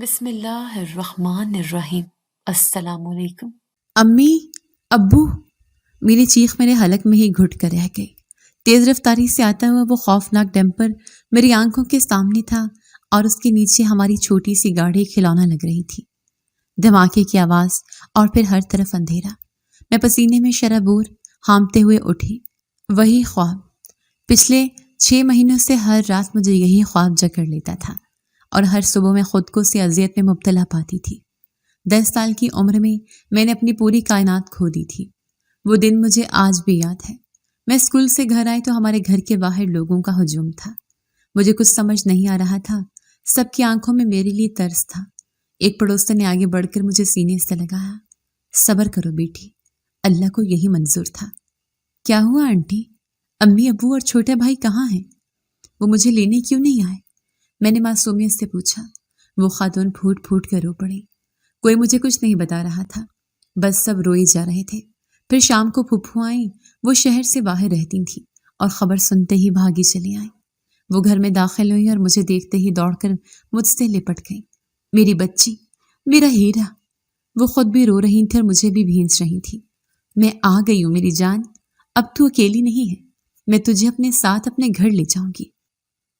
بسم اللہ الرحمن الرحیم۔ السلام علیکم۔ امی، ابو، میری چیخ میرے حلق میں ہی گھٹ کر رہ گئی۔ تیز رفتاری سے آتا ہوا وہ خوفناک ڈمپر میری آنکھوں کے سامنے تھا اور اس کے نیچے ہماری چھوٹی سی گاڑی کھلونا لگ رہی تھی۔ دھماکے کی آواز اور پھر ہر طرف اندھیرا۔ میں پسینے میں شرابور ہامتے ہوئے اٹھی۔ وہی خواب، پچھلے 6 مہینوں سے ہر رات مجھے یہی خواب جکڑ لیتا تھا اور ہر صبح میں خود کو سی اذیت میں مبتلا پاتی تھی۔ 10 سال کی عمر میں نے اپنی پوری کائنات کھو دی تھی۔ وہ دن مجھے آج بھی یاد ہے۔ میں اسکول سے گھر آئی تو ہمارے گھر کے باہر لوگوں کا ہجوم تھا۔ مجھے کچھ سمجھ نہیں آ رہا تھا۔ سب کی آنکھوں میں میرے لیے ترس تھا۔ ایک پڑوسن نے آگے بڑھ کر مجھے سینے سے لگایا۔ صبر کرو بیٹی، اللہ کو یہی منظور تھا۔ کیا ہوا آنٹی؟ امی ابو اور چھوٹا بھائی کہاں ہیں؟ وہ مجھے لینے کیوں نہیں آئے؟ میں نے معصومیت سے پوچھا۔ وہ خاتون پھوٹ پھوٹ کر رو پڑی۔ کوئی مجھے کچھ نہیں بتا رہا تھا، بس سب روئے جا رہے تھے۔ پھر شام کو پھپھو آئیں۔ وہ شہر سے باہر رہتی تھیں اور خبر سنتے ہی بھاگی چلی آئیں۔ وہ گھر میں داخل ہوئی اور مجھے دیکھتے ہی دوڑ کر مجھ سے لپٹ گئی۔ میری بچی، میرا ہیرا۔ وہ خود بھی رو رہی تھی اور مجھے بھی بھینچ رہی تھی۔ میں آ گئی ہوں میری جان، اب تو اکیلی نہیں ہے، میں تجھے اپنے ساتھ اپنے گھر لے جاؤں گی۔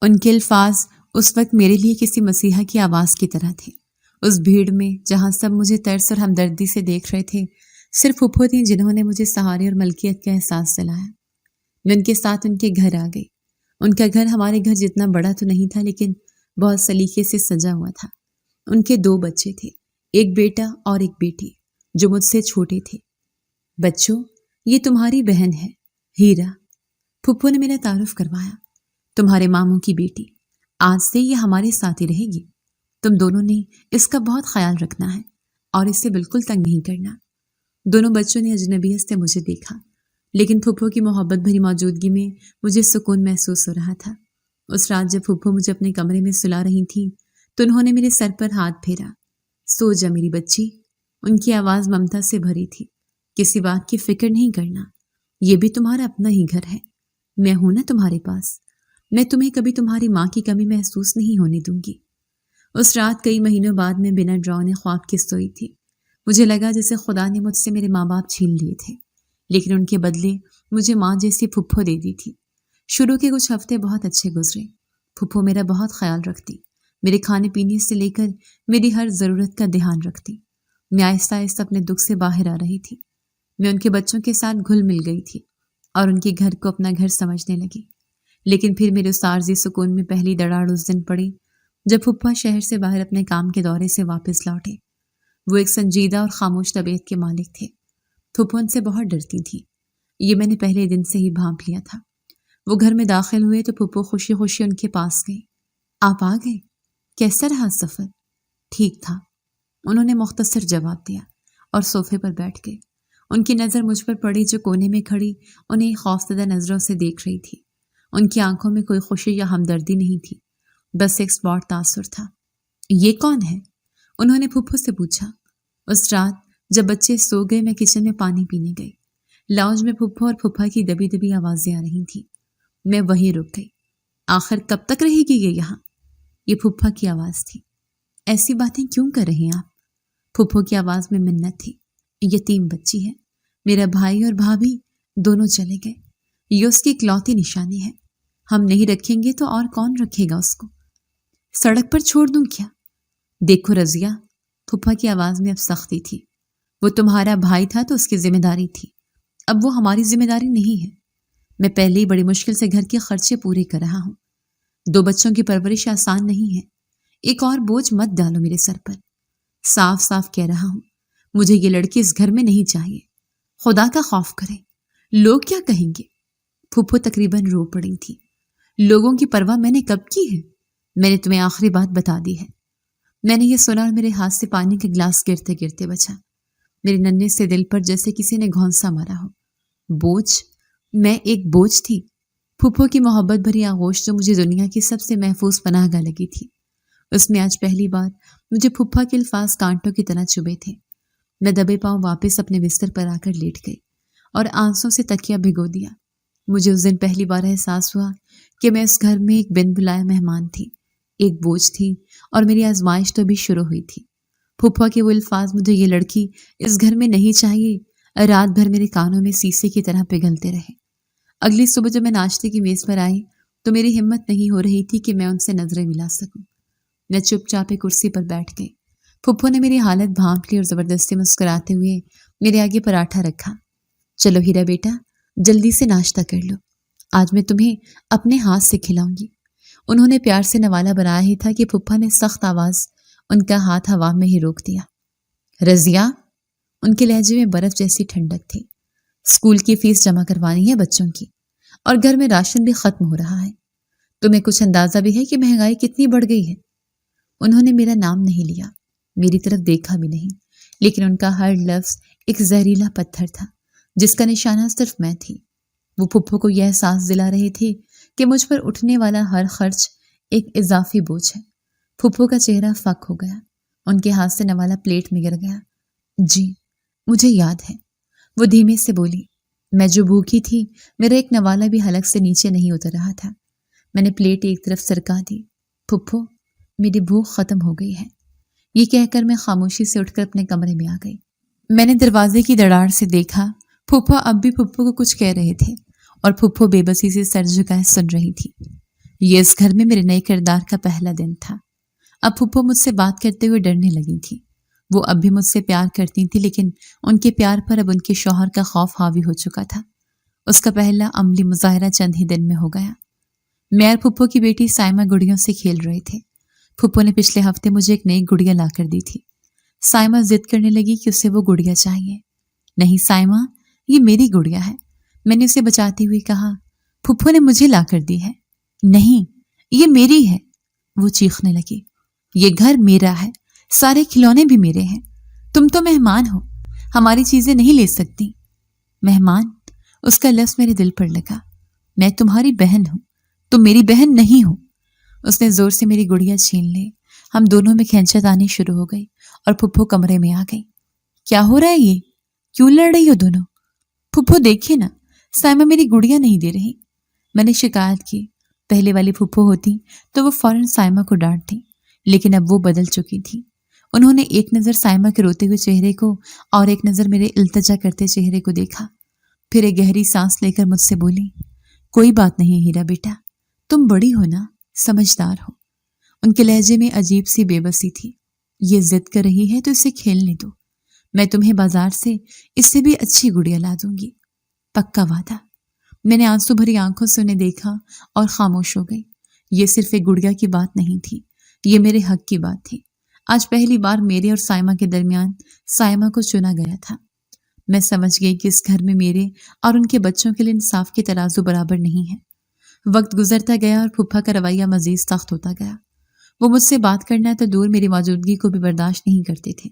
ان کے الفاظ اس وقت میرے لیے کسی مسیحا کی آواز کی طرح تھے۔ اس بھیڑ میں جہاں سب مجھے ترس اور ہمدردی سے دیکھ رہے تھے، صرف پھپھو تھیں جنہوں نے مجھے سہارے اور ملکیت کا احساس دلایا۔ میں ان کے ساتھ ان کے گھر آ گئی۔ ان کا گھر ہمارے گھر جتنا بڑا تو نہیں تھا، لیکن بہت سلیقے سے سجا ہوا تھا۔ ان کے 2 بچے تھے، ایک بیٹا اور ایک بیٹی، جو مجھ سے چھوٹے تھے۔ بچوں، یہ تمہاری بہن ہے، ہیرا۔ پھپھو نے میرا تعارف کروایا۔ تمہارے ماموں کی بیٹی، آج سے یہ ہمارے ساتھ ہی رہے گی۔ تم دونوں نے اس کا بہت خیال رکھنا ہے اور اسے بالکل تنگ نہیں کرنا۔ دونوں بچوں نے اجنبیت سے مجھے دیکھا، لیکن پھپھو کی محبت بھری موجودگی میں مجھے سکون محسوس ہو رہا تھا۔ اس رات جب پھپھو مجھے اپنے کمرے میں سلا رہی تھیں تو انہوں نے میرے سر پر ہاتھ پھیرا۔ سو جا میری بچی۔ ان کی آواز ممتا سے بھری تھی۔ کسی بات کی فکر نہیں کرنا، یہ بھی تمہارا اپنا ہی گھر ہے۔ میں ہوں نا تمہارے پاس، میں تمہیں کبھی تمہاری ماں کی کمی محسوس نہیں ہونے دوں گی۔ اس رات کئی مہینوں بعد میں بنا ڈراؤنے خواب کی سوئی تھی۔ مجھے لگا جیسے خدا نے مجھ سے میرے ماں باپ چھین لیے تھے، لیکن ان کے بدلے مجھے ماں جیسی پھپھو دے دی تھی۔ شروع کے کچھ ہفتے بہت اچھے گزرے۔ پھپھو میرا بہت خیال رکھتی، میرے کھانے پینے سے لے کر میری ہر ضرورت کا دھیان رکھتی۔ میں آہستہ آہستہ اپنے دکھ سے باہر آ رہی تھی۔ میں ان کے بچوں کے ساتھ گھل مل گئی تھی اور ان کے گھر کو اپنا گھر سمجھنے لگی۔ لیکن پھر میرے اس عارضی سکون میں پہلی دراڑ اس دن پڑی جب پھپھا شہر سے باہر اپنے کام کے دورے سے واپس لوٹے۔ وہ ایک سنجیدہ اور خاموش طبیعت کے مالک تھے۔ پھپھو ان سے بہت ڈرتی تھی، یہ میں نے پہلے دن سے ہی بھانپ لیا تھا۔ وہ گھر میں داخل ہوئے تو پھپھو خوشی خوشی ان کے پاس گئی۔ آپ آ گئے؟ کیسا رہا سفر؟ ٹھیک تھا، انہوں نے مختصر جواب دیا اور صوفے پر بیٹھ گئے۔ ان کی نظر مجھ پر پڑی جو کونے میں کھڑی انہیں خوفزدہ نظروں سے دیکھ رہی تھی۔ ان کی آنکھوں میں کوئی خوشی یا ہمدردی نہیں تھی، بس ایک اسپاٹ تاثر تھا۔ یہ کون ہے؟ انہوں نے پھپھو سے پوچھا۔ اس رات جب بچے سو گئے میں کچن میں پانی پینے گئی۔ لاؤنج میں پھپھو اور پھپھا کی دبی دبی آوازیں آ رہی تھیں۔ میں وہیں رک گئی۔ آخر کب تک رہے گی یہ یہاں؟ یہ پھپھا کی آواز تھی۔ ایسی باتیں کیوں کر رہے ہیں آپ؟ پھپھو کی آواز میں منت تھی۔ یتیم بچی ہے، میرا بھائی اور بھابھی دونوں چلے گئے، یہ اس کی اکلوتی نشانی ہے۔ ہم نہیں رکھیں گے تو اور کون رکھے گا اس کو؟ سڑک پر چھوڑ دوں کیا؟ دیکھو رضیہ، پھپھا کی آواز میں اب سختی تھی، وہ تمہارا بھائی تھا تو اس کی ذمہ داری تھی، اب وہ ہماری ذمہ داری نہیں ہے۔ میں پہلے ہی بڑی مشکل سے گھر کے خرچے پورے کر رہا ہوں۔ 2 بچوں کی پرورش آسان نہیں ہے، ایک اور بوجھ مت ڈالو میرے سر پر۔ صاف صاف کہہ رہا ہوں، مجھے یہ لڑکی اس گھر میں نہیں چاہیے۔ خدا کا خوف کریں، لوگ کیا کہیں گے؟ پھپھو تقریباً رو پڑی تھی۔ لوگوں کی پرواہ میں نے کب کی ہے؟ میں نے تمہیں آخری بات بتا دی ہے۔ میں نے یہ سنا اور میرے ہاتھ سے پانی کا گلاس گرتے گرتے بچا۔ میرے ننھے سے دل پر جیسے کسی نے گھونسا مارا ہو۔ بوجھ؟ میں ایک بوجھ تھی؟ پھپھو کی محبت بھری آغوش جو مجھے دنیا کی سب سے محفوظ پناہ گاہ لگی تھی، اس میں آج پہلی بار مجھے پھپھا کے الفاظ کانٹوں کی طرح چبھے تھے۔ میں دبے پاؤں واپس اپنے بستر پر آ کر لیٹ گئی اور آنسوں سے تکیہ بھگو دیا۔ مجھے اس دن پہلی بار احساس ہوا کہ میں اس گھر میں ایک بن بلایا مہمان تھی، ایک بوجھ تھی اور میری آزمائش تو بھی شروع ہوئی تھی۔ پھپھا کے وہ الفاظ مجھے یہ لڑکی اس گھر میں نہیں چاہیے رات بھر میرے کانوں میں سیسے کی طرح پگھلتے رہے۔ اگلی صبح جب میں ناشتے کی میز پر آئی تو میری ہمت نہیں ہو رہی تھی کہ میں ان سے نظریں ملا سکوں۔ میں چپ چاپ کرسی پر بیٹھ گئی۔ پھپھو نے میری حالت بھانپ لی اور زبردستی مسکراتے ہوئے میرے آگے پراٹھا رکھا۔ چلو ہیرا بیٹا، جلدی سے ناشتہ کر لو، آج میں تمہیں اپنے ہاتھ سے کھلاؤں گی۔ انہوں نے پیار سے نوالا بنایا ہی تھا کہ پھپھا نے سخت آواز ان کا ہاتھ ہوا میں ہی روک دیا۔ رضیہ، ان کے لہجے میں برف جیسی ٹھنڈک تھی، اسکول کی فیس جمع کروانی ہے بچوں کی، اور گھر میں راشن بھی ختم ہو رہا ہے۔ تمہیں کچھ اندازہ بھی ہے کہ مہنگائی کتنی بڑھ گئی ہے؟ انہوں نے میرا نام نہیں لیا، میری طرف دیکھا بھی نہیں، لیکن ان کا ہر لفظ ایک زہریلا پتھر تھا جس کا نشانہ صرف میں تھی۔ وہ پھپھو کو یہ احساس دلا رہے تھے کہ مجھ پر اٹھنے والا ہر خرچ ایک اضافی بوجھ ہے۔ پھپھو کا چہرہ فک ہو گیا، ان کے ہاتھ سے نوالا پلیٹ میں گر گیا۔ جی مجھے یاد ہے، وہ دھیمے سے بولی۔ میں جو بھوکی تھی، میرا ایک نوالا بھی حلق سے نیچے نہیں اتر رہا تھا۔ میں نے پلیٹ ایک طرف سرکا دی۔ پھپھو، میری بھوک ختم ہو گئی ہے، یہ کہہ کر میں خاموشی سے اٹھ کر اپنے کمرے میں آ گئی۔ میں نے دروازے کی دراڑ سے دیکھا، پھپھا اب بھی پھپھو کو کچھ کہہ رہے تھے اور پھپھو بے بسی سے سر جھکائے سن رہی تھی۔ یہ اس گھر میں میرے نئے کردار کا پہلا دن تھا۔ اب پھپھو مجھ سے بات کرتے ہوئے ڈرنے لگی تھی۔ وہ اب بھی مجھ سے پیار کرتی تھی، لیکن ان کے پیار پر اب ان کے شوہر کا خوف حاوی ہو چکا تھا۔ اس کا پہلا عملی مظاہرہ چند ہی دن میں ہو گیا۔ میں اور پھپھو کی بیٹی سائمہ گڑیوں سے کھیل رہے تھے۔ پھپھو نے پچھلے ہفتے مجھے ایک نئی گڑیا لا کر دی تھی۔ سائمہ ضد کرنے لگی کہ اسے وہ گڑیا چاہیے۔ نہیں سائمہ، یہ میری گڑیا ہے، میں نے اسے بچاتے ہوئے کہا۔ پھپھو نے مجھے لا کر دی ہے۔ نہیں، یہ میری ہے، وہ چیخنے لگی۔ یہ گھر میرا ہے، سارے کھلونے بھی میرے ہیں، تم تو مہمان ہو، ہماری چیزیں نہیں لے سکتی۔ مہمان؟ اس کا لفظ میرے دل پر لگا۔ میں تمہاری بہن ہوں، تم میری بہن نہیں ہو۔ اس نے زور سے میری گڑیا چھین لی۔ ہم دونوں میں کھینچت آنی شروع ہو گئی اور پھپھو کمرے میں آ گئی۔ کیا ہو رہا ہے یہ؟ کیوں لڑ رہی ہو دونوں؟ پھپھو دیکھیے نا، سائمہ میری گڑیا نہیں دے رہی۔ میں نے شکایت کی۔ پہلے والی پھپھو ہوتی تو وہ فوراً سائمہ کو ڈانٹتی، لیکن اب وہ بدل چکی تھی۔ انہوں نے ایک نظر سائمہ کے روتے ہوئے چہرے کو اور ایک نظر میرے التجا کرتے چہرے کو دیکھا، پھر ایک گہری سانس لے کر مجھ سے بولی، کوئی بات نہیں ہیرا بیٹا، تم بڑی ہو نا، سمجھدار ہو۔ ان کے لہجے میں عجیب سی بے بسی تھی۔ یہ ضد کر رہی ہے تو اسے کھیلنے دو، میں تمہیں بازار سے اس سے بھی اچھی گڑیا لا دوں گی، پکا وعدہ۔ میں نے آنسو بھری آنکھوں سے انہیں دیکھا اور خاموش ہو گئی۔ یہ صرف ایک گڑیا کی بات نہیں تھی، یہ میرے حق کی بات تھی۔ آج پہلی بار میرے اور سائمہ کے درمیان سائمہ کو چنا گیا تھا۔ میں سمجھ گئی کہ اس گھر میں میرے اور ان کے بچوں کے لیے انصاف کے ترازو برابر نہیں ہے۔ وقت گزرتا گیا اور پھپھا کا رویہ مزید سخت ہوتا گیا۔ وہ مجھ سے بات کرنا تو دور میری موجودگی کو بھی برداشت نہیں کرتے تھے۔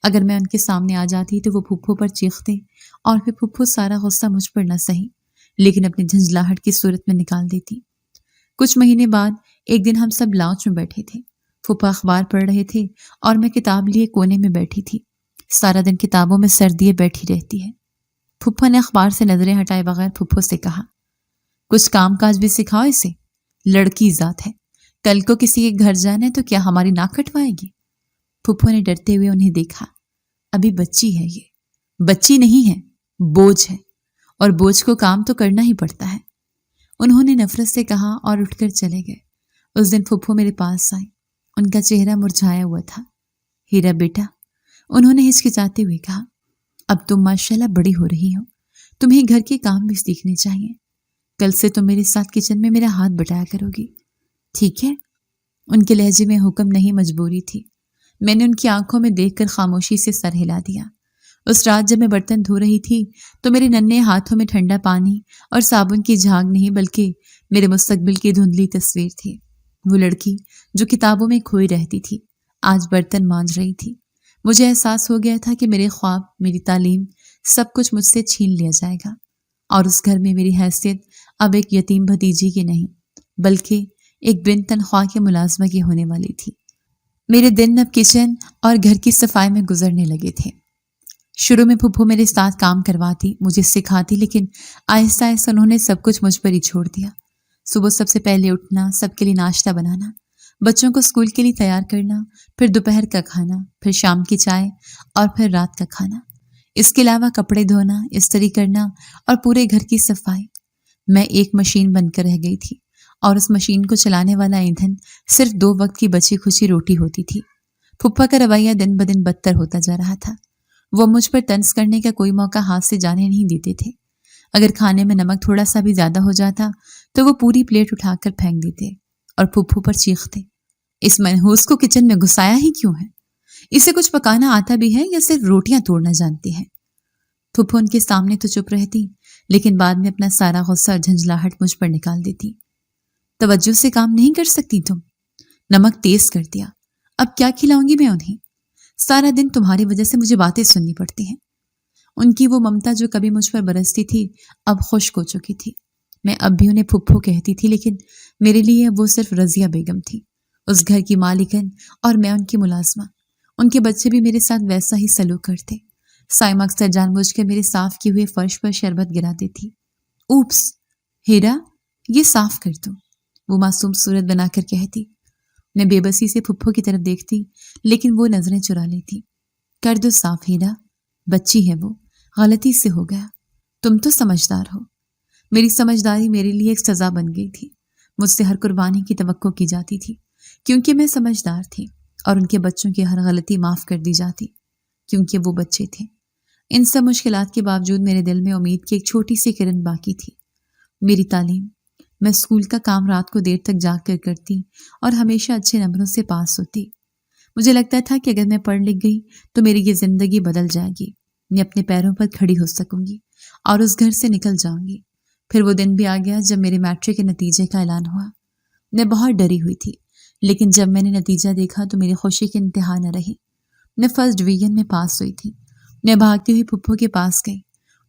اگر میں ان کے سامنے آ جاتی تو وہ پھپھو پر چیختے اور پھر پھپھو سارا غصہ مجھ پر نہ سہی لیکن اپنی جھنجھلاہٹ کی صورت میں نکال دیتی۔ کچھ مہینے بعد ایک دن ہم سب لاؤنج میں بیٹھے تھے۔ پھپھا اخبار پڑھ رہے تھے اور میں کتاب لیے کونے میں بیٹھی تھی۔ سارا دن کتابوں میں سر دیے بیٹھی رہتی ہے۔ پھپھا نے اخبار سے نظریں ہٹائے بغیر پھپھو سے کہا، کچھ کام کاج بھی سکھاؤ اسے، لڑکی ذات ہے، کل کو کسی کے گھر جانا ہے تو کیا ہماری ناک کٹوائے گی؟ پھپھو نے ڈرتے ہوئے انہیں دیکھا۔ ابھی بچی ہے، یہ بچی نہیں ہے، بوجھ ہے، اور بوجھ کو کام تو کرنا ہی پڑتا ہے۔ انہوں نے نفرت سے کہا اور اٹھ کر چلے گئے۔ اس دن پھپھو میرے پاس آئی، ان کا چہرہ مرجھایا ہوا تھا۔ ہیرا بیٹا، انہوں نے ہچکچاتے ہوئے کہا، اب تم ماشاءاللہ بڑی ہو رہی ہو، تمہیں گھر کے کام بھی سیکھنے چاہیے۔ کل سے تم میرے ساتھ کچن میں میرا ہاتھ بٹایا کرو گی، ٹھیک ہے؟ ان کے لہجے میں حکم نہیں مجبوری تھی۔ میں نے ان کی آنکھوں میں دیکھ کر خاموشی سے سر ہلا دیا۔ اس رات جب میں برتن دھو رہی تھی تو میرے ننھے ہاتھوں میں ٹھنڈا پانی اور صابن کی جھاگ نہیں بلکہ میرے مستقبل کی دھندلی تصویر تھی۔ وہ لڑکی جو کتابوں میں کھوئی رہتی تھی آج برتن مانجھ رہی تھی۔ مجھے احساس ہو گیا تھا کہ میرے خواب، میری تعلیم، سب کچھ مجھ سے چھین لیا جائے گا، اور اس گھر میں میری حیثیت اب ایک یتیم بھتیجی کی نہیں بلکہ ایک بن تنخواہ کے ملازمہ کی ہونے والی تھی۔ میرے دن اب کچن اور گھر کی صفائی میں گزرنے لگے تھے۔ شروع میں پھپھو میرے ساتھ کام کرواتی، مجھے سکھاتی، لیکن آہستہ آہستہ انہوں نے سب کچھ مجھ پر ہی چھوڑ دیا۔ صبح سب سے پہلے اٹھنا، سب کے لیے ناشتہ بنانا، بچوں کو اسکول کے لیے تیار کرنا، پھر دوپہر کا کھانا، پھر شام کی چائے اور پھر رات کا کھانا۔ اس کے علاوہ کپڑے دھونا، استری کرنا اور پورے گھر کی صفائی۔ میں ایک مشین بن کر رہ گئی تھی اور اس مشین کو چلانے والا ایندھن صرف 2 وقت کی بچی کھچی روٹی ہوتی تھی۔ پھپھا کا رویہ دن بدن بدتر ہوتا جا رہا تھا۔ وہ مجھ پر طنز کرنے کا کوئی موقع ہاتھ سے جانے نہیں دیتے تھے۔ اگر کھانے میں نمک تھوڑا سا بھی زیادہ ہو جاتا تو وہ پوری پلیٹ اٹھا کر پھینک دیتے اور پھپھو پر چیختے، اس منحوس کو کچن میں گھسایا ہی کیوں ہے؟ اسے کچھ پکانا آتا بھی ہے یا صرف روٹیاں توڑنا جانتی ہے؟ پھپھو ان کے سامنے تو چپ رہتی، لیکن بعد میں اپنا سارا غصہ اور جھنجھلاہٹ مجھ پر نکال دیتی۔ توجہ سے کام نہیں کر سکتی تم؟ نمک تیز کر دیا، اب کیا کھلاؤں گی میں انہیں؟ سارا دن تمہاری وجہ سے مجھے باتیں سننی پڑتی ہیں۔ ان کی وہ ممتا جو کبھی مجھ پر برستی تھی اب خشک ہو چکی تھی۔ میں اب بھی انہیں پھپھو کہتی تھی، لیکن میرے لیے وہ صرف رضیہ بیگم تھی، اس گھر کی مالکن، اور میں ان کی ملازمہ۔ ان کے بچے بھی میرے ساتھ ویسا ہی سلوک کرتے۔ سائمہ اکثر جان بوجھ کر میرے صاف کیے ہوئے فرش پر شربت گرا دیتی۔ اوپس ہیرا، یہ صاف کر دو، وہ معصوم صورت بنا کر کہتی۔ میں بے بسی سے پھپھو کی طرف دیکھتی، لیکن وہ نظریں چرا لیتی۔ کر دو صاف ہیرا، بچی ہے وہ، غلطی سے ہو گیا، تم تو سمجھدار ہو۔ میری سمجھداری میرے لیے ایک سزا بن گئی تھی۔ مجھ سے ہر قربانی کی توقع کی جاتی تھی کیونکہ میں سمجھدار تھی، اور ان کے بچوں کی ہر غلطی معاف کر دی جاتی کیونکہ وہ بچے تھے۔ ان سب مشکلات کے باوجود میرے دل میں امید کی ایک چھوٹی سی کرن باقی تھی، میری تعلیم۔ میں اسکول کا کام رات کو دیر تک جاگ کر کرتی اور ہمیشہ اچھے نمبروں سے پاس ہوتی۔ مجھے لگتا تھا کہ اگر میں پڑھ لکھ گئی تو میری یہ زندگی بدل جائے گی، میں اپنے پیروں پر کھڑی ہو سکوں گی اور اس گھر سے نکل جاؤں گی۔ پھر وہ دن بھی آ گیا جب میرے میٹرک کے نتیجے کا اعلان ہوا۔ میں بہت ڈری ہوئی تھی، لیکن جب میں نے نتیجہ دیکھا تو میری خوشی کی انتہا نہ رہی۔ میں فرسٹ ڈویژن میں پاس ہوئی تھی۔ میں بھاگتی ہوئی پھپھو کے پاس گئی۔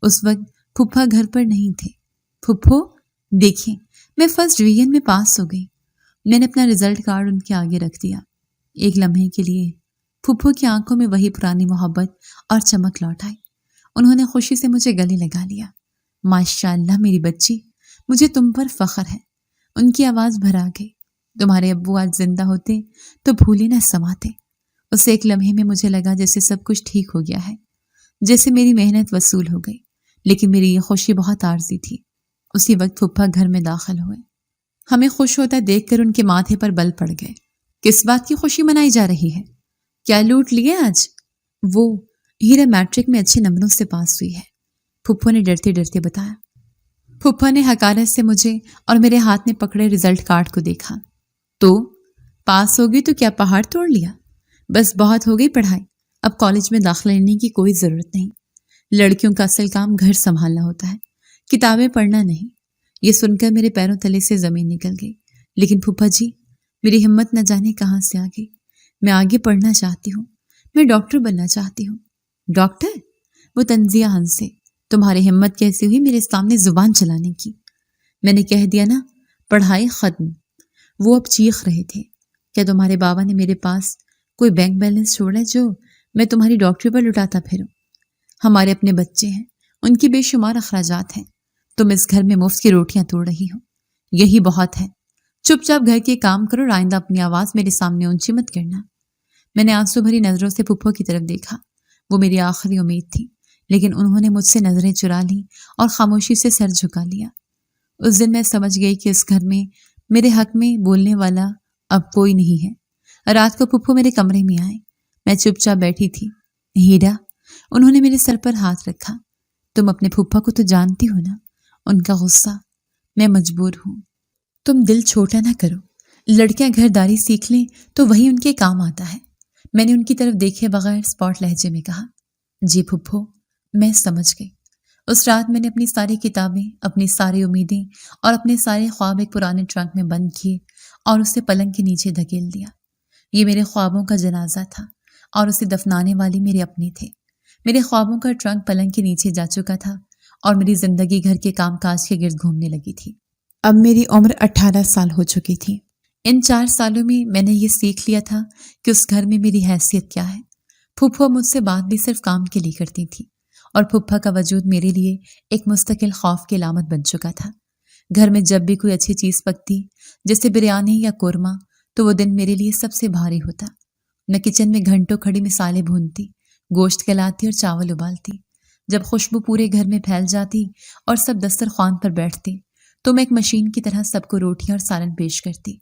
اس وقت پھپھا گھر پر نہیں تھے۔ پھپھو دیکھیں، میں فرسٹ ڈویژن میں پاس ہو گئی۔ میں نے اپنا رزلٹ کارڈ ان کے آگے رکھ دیا۔ ایک لمحے کے لیے پھپھو کی آنکھوں میں وہی پرانی محبت اور چمک لوٹ آئی۔ انہوں نے خوشی سے مجھے گلے لگا لیا۔ ماشاء اللہ میری بچی، مجھے تم پر فخر ہے۔ ان کی آواز بھر آ گئی۔ تمہارے ابو آج زندہ ہوتے تو بھولے نہ سماتے۔ اس ایک لمحے میں مجھے لگا جیسے سب کچھ ٹھیک ہو گیا ہے، جیسے میری محنت وصول ہو گئی، لیکن میری یہ خوشی بہت عارضی تھی۔ اسی وقت پھپھا گھر میں داخل ہوئے۔ ہمیں خوش ہوتا دیکھ کر ان کے ماتھے پر بل پڑ گئے۔ کس بات کی خوشی منائی جا رہی ہے؟ کیا لوٹ لیے آج؟ وہ ہیرا میٹرک میں اچھے نمبروں سے پاس ہوئی ہے، پھپھو نے ڈرتے ڈرتے بتایا۔ پھپھا نے حقارت سے مجھے اور میرے ہاتھ میں پکڑے رزلٹ کارڈ کو دیکھا۔ تو پاس ہوگی تو کیا پہاڑ توڑ لیا؟ بس بہت ہو گئی پڑھائی، اب کالج میں داخلہ لینے کی کوئی ضرورت نہیں۔ لڑکیوں کا اصل کام گھر سنبھالنا ہوتا ہے، کتابیں پڑھنا نہیں۔ یہ سن کر میرے پیروں تلے سے زمین نکل گئی۔ لیکن پھپھا جی، میری ہمت نہ جانے کہاں سے آ گئی۔ میں آگے پڑھنا چاہتی ہوں، میں ڈاکٹر بننا چاہتی ہوں۔ ڈاکٹر؟ وہ تنزیہ ہنسے۔ تمہاری ہمت کیسے ہوئی میرے سامنے زبان چلانے کی؟ میں نے کہہ دیا نا، پڑھائی ختم۔ وہ اب چیخ رہے تھے۔ کیا تمہارے بابا نے میرے پاس کوئی بینک بیلنس چھوڑا جو میں تمہاری ڈاکٹری پر لٹاتا پھروں؟ ہمارے اپنے بچے ہیں، ان کی بے شمار اخراجات ہیں، تم اس گھر میں مفت کی روٹیاں توڑ رہی ہو، یہی بہت ہے۔ چپ چاپ گھر کے کام کرو، آئندہ اپنی آواز میرے سامنے اونچی مت کرنا۔ میں نے آنسو بھری نظروں سے پھپھو کی طرف دیکھا۔ وہ میری آخری امید تھی، لیکن انہوں نے مجھ سے نظریں چرا لیں اور خاموشی سے سر جھکا لیا۔ اس دن میں سمجھ گئی کہ اس گھر میں میرے حق میں بولنے والا اب کوئی نہیں ہے۔ رات کو پھپھو میرے کمرے میں آئے۔ میں چپ چاپ بیٹھی تھی۔ ہیرا، انہوں نے میرے سر پر ہاتھ رکھا۔ تم اپنے پھپھا کو تو جانتی ہو نا، ان کا غصہ۔ میں مجبور ہوں۔ تم دل چھوٹا نہ کرو، لڑکیاں گھرداری سیکھ لیں تو وہی ان کے کام آتا ہے۔ میں نے ان کی طرف دیکھے بغیر اسپاٹ لہجے میں کہا۔ جی پھپھو، میں سمجھ گئی۔ اس رات میں نے اپنی ساری کتابیں، اپنی ساری امیدیں اور اپنے سارے خواب ایک پرانے ٹرنک میں بند کیے اور اسے پلنگ کے نیچے دھکیل دیا۔ یہ میرے خوابوں کا جنازہ تھا اور اسے دفنانے والی میرے اپنے تھے۔ میرے خوابوں کا ٹرنک پلنگ کے نیچے جا چکا تھا اور میری زندگی گھر کے کام کاج کے گرد گھومنے لگی تھی۔ اب میری عمر 18 سال ہو چکی تھی۔ ان 4 سالوں میں نے یہ سیکھ لیا تھا کہ اس گھر میں میری حیثیت کیا ہے۔ پھپھو مجھ سے بات بھی صرف کام کے لیے کرتی تھی اور پھپھا کا وجود میرے لیے ایک مستقل خوف کی علامت بن چکا تھا۔ گھر میں جب بھی کوئی اچھی چیز پکتی، جیسے بریانی یا قورمہ، تو وہ دن میرے لیے سب سے بھاری ہوتا۔ میں کچن میں گھنٹوں کھڑی مسالے بھونتی، گوشت گلاتی اور چاول ابالتی۔ جب خوشبو پورے گھر میں پھیل جاتی اور سب دسترخوان پر بیٹھتے تو میں ایک مشین کی طرح سب کو روٹیاں اور سالن پیش کرتی۔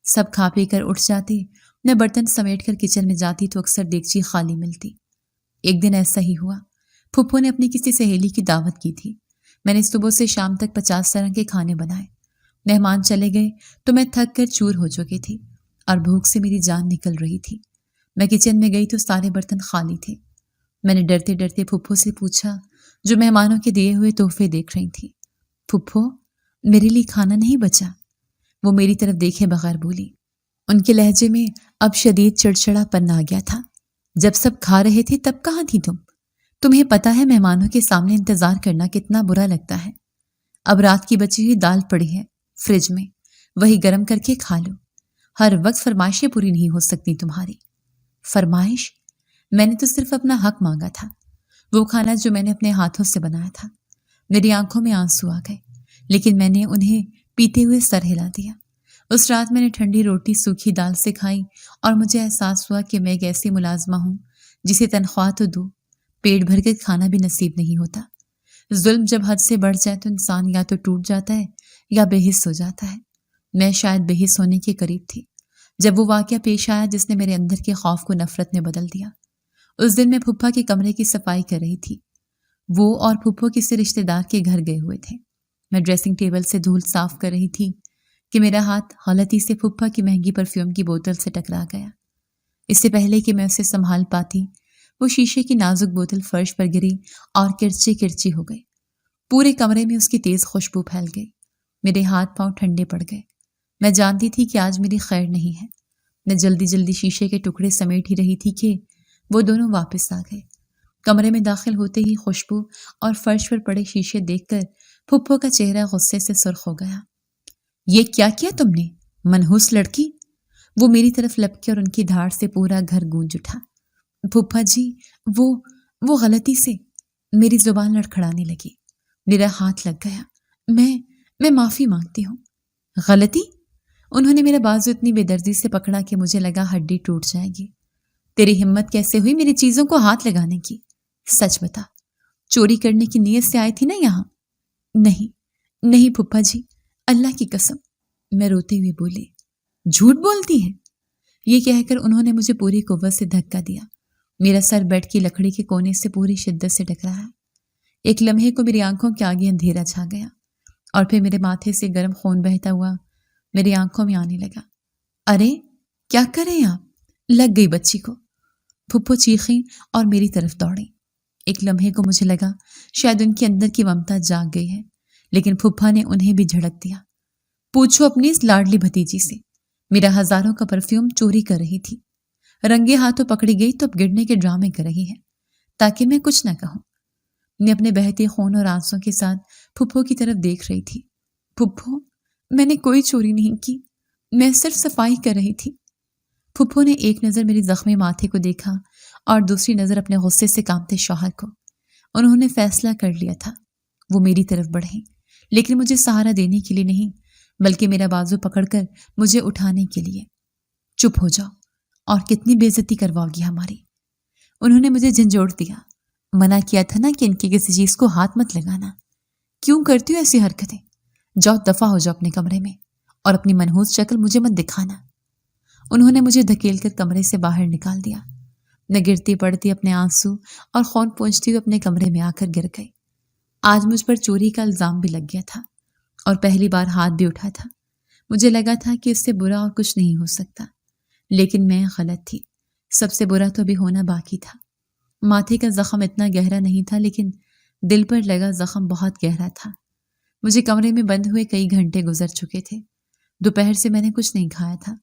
سب کھا پی کر اٹھ جاتے، میں برتن سمیٹ کر کچن میں جاتی تو اکثر دیگچی خالی ملتی۔ ایک دن ایسا ہی ہوا۔ پھپھو نے اپنی کسی سہیلی کی دعوت کی تھی۔ میں نے صبح سے شام تک 50 طرح کے کھانے بنائے۔ مہمان چلے گئے تو میں تھک کر چور ہو چکی تھی اور بھوک سے میری جان نکل رہی تھی۔ میں کچن میں گئی تو سارے برتن خالی تھے۔ میں نے ڈرتے ڈرتے پھپھو سے پوچھا، جو مہمانوں کے دیے ہوئے تحفے دیکھ رہی تھی، پھپھو میرے لیے کھانا نہیں بچا؟ وہ میری طرف دیکھے بغیر بولی۔ ان کے لہجے میں اب شدید چڑچڑا پن آ گیا تھا۔ جب سب کھا رہے تھے تب کہاں تھی تم؟ تمہیں پتا ہے مہمانوں کے سامنے انتظار کرنا کتنا برا لگتا ہے۔ اب رات کی بچی ہوئی دال پڑی ہے فریج میں، وہی گرم کر کے کھا لو۔ ہر وقت فرمائشیں پوری نہیں ہو سکتی تمہاری۔ فرمائش؟ میں نے تو صرف اپنا حق مانگا تھا، وہ کھانا جو میں نے اپنے ہاتھوں سے بنایا تھا۔ میری آنکھوں میں آنسو آ گئے، لیکن میں نے انہیں پیتے ہوئے سر ہلا دیا۔ اس رات میں نے ٹھنڈی روٹی سوکھی دال سے کھائی اور مجھے احساس ہوا کہ میں ایک ایسی ملازمہ ہوں جسے تنخواہ تو دو، پیٹ بھر کے کھانا بھی نصیب نہیں ہوتا۔ ظلم جب حد سے بڑھ جائے تو انسان یا تو ٹوٹ جاتا ہے یا بے حس ہو جاتا ہے۔ میں شاید بے حس ہونے کے قریب تھی جب وہ واقعہ پیش آیا جس نے میرے اندر کے خوف کو نفرت میں بدل دیا۔ اس دن میں پھپھا کے کمرے کی صفائی کر رہی تھی۔ وہ اور پھپھو کسی رشتے دار کے گھر گئے ہوئے تھے۔ میں ڈریسنگ ٹیبل سے دھول صاف کر رہی تھی کہ میرا ہاتھ غلطی سے پھپھا کی مہنگی پرفیوم کی بوتل سے ٹکرا گیا۔ اس سے پہلے کہ میں اسے سنبھال پاتی، وہ شیشے کی نازک بوتل فرش پر گری اور کرچی کرچی ہو گئی۔ پورے کمرے میں اس کی تیز خوشبو پھیل گئی۔ میرے ہاتھ پاؤں ٹھنڈے پڑ گئے۔ میں جانتی تھی کہ آج میری خیر نہیں ہے۔ میں جلدی جلدی شیشے کے ٹکڑے سمیٹ ہی رہی تھی کہ وہ دونوں واپس آ گئے۔ کمرے میں داخل ہوتے ہی خوشبو اور فرش پر پڑے شیشے دیکھ کر پھپھو کا چہرہ غصے سے سرخ ہو گیا۔ یہ کیا کیا تم نے، منحوس لڑکی؟ وہ میری طرف لپکی اور ان کی دھاڑ سے پورا گھر گونج اٹھا۔ پھپھا جی، وہ غلطی سے، میری زبان لڑکھڑانے لگی۔ میرا ہاتھ لگ گیا۔ میں معافی مانگتی ہوں۔ غلطی؟ انہوں نے میرا بازو اتنی بے دردی سے پکڑا کہ مجھے لگا ہڈی ٹوٹ جائے گی۔ تیری ہمت کیسے ہوئی میری چیزوں کو ہاتھ لگانے کی؟ سچ بتا، چوری کرنے کی نیت سے آئی تھی نا یہاں؟ نہیں پھپھا جی، اللہ کی قسم، میں روتے ہوئے بولی۔ جھوٹ بولتی ہے؟ یہ کہہ کر انہوں نے مجھے پوری قوت سے دھکا دیا۔ میرا سر بیڈ کی لکڑی کے کونے سے پوری شدت سے ٹکرایا۔ ایک لمحے کو میری آنکھوں کے آگے اندھیرا چھا گیا اور پھر میرے ماتھے سے گرم خون بہتا ہوا میری آنکھوں میں آنے لگا۔ ارے کیا کریں آپ؟ لگ گئی بچی کو۔ پھپھو چیخیں اور میری طرف دوڑیں۔ ایک لمحے کو مجھے لگا شاید ان کے اندر کی ممتا جاگ گئی ہے، لیکن پھپھا نے انہیں بھی جھڑک دیا۔ پوچھو اپنی اس لاڈلی بھتیجی سے، میرا ہزاروں کا پرفیوم چوری کر رہی تھی، رنگے ہاتھوں پکڑی گئی تو اب گرنے کے ڈرامے کر رہی ہے تاکہ میں کچھ نہ کہوں۔ میں اپنے بہتے خون اور آنسوں کے ساتھ پھپھو کی طرف دیکھ رہی تھی۔ پھپھو، میں نے کوئی چوری نہیں کی، میں صرف صفائی کر رہی تھی۔ پھپھو نے ایک نظر میری زخمی ماتھے کو دیکھا اور دوسری نظر اپنے غصے سے کانپتے شوہر کو۔ انہوں نے فیصلہ کر لیا تھا۔ وہ میری طرف بڑھے، لیکن مجھے سہارا دینے کے لیے نہیں بلکہ میرا بازو پکڑ کر مجھے اٹھانے کے لیے۔ چپ ہو جاؤ، اور کتنی بے عزتی کرواؤ گی ہماری؟ انہوں نے مجھے جھنجھوڑ دیا۔ منع کیا تھا نا کہ ان کی کسی چیز کو ہاتھ مت لگانا۔ کیوں کرتی ہو ایسی حرکتیں؟ جاؤ دفع ہو جاؤ اپنے کمرے میں اور اپنی منحوس شکل مجھے مت دکھانا۔ انہوں نے مجھے دھکیل کر کمرے سے باہر نکال دیا۔ میں گرتی پڑتی اپنے آنسو اور خون پوچھتی ہوئے اپنے کمرے میں آ کر گر گئی۔ آج مجھ پر چوری کا الزام بھی لگ گیا تھا اور پہلی بار ہاتھ بھی اٹھا تھا۔ مجھے لگا تھا کہ اس سے برا اور کچھ نہیں ہو سکتا، لیکن میں غلط تھی۔ سب سے برا تو ابھی ہونا باقی تھا۔ ماتھے کا زخم اتنا گہرا نہیں تھا، لیکن دل پر لگا زخم بہت گہرا تھا۔ مجھے کمرے میں بند ہوئے کئی گھنٹے گزر چکے تھے۔ دوپہر سے میں نے کچھ نہیں کھایا تھا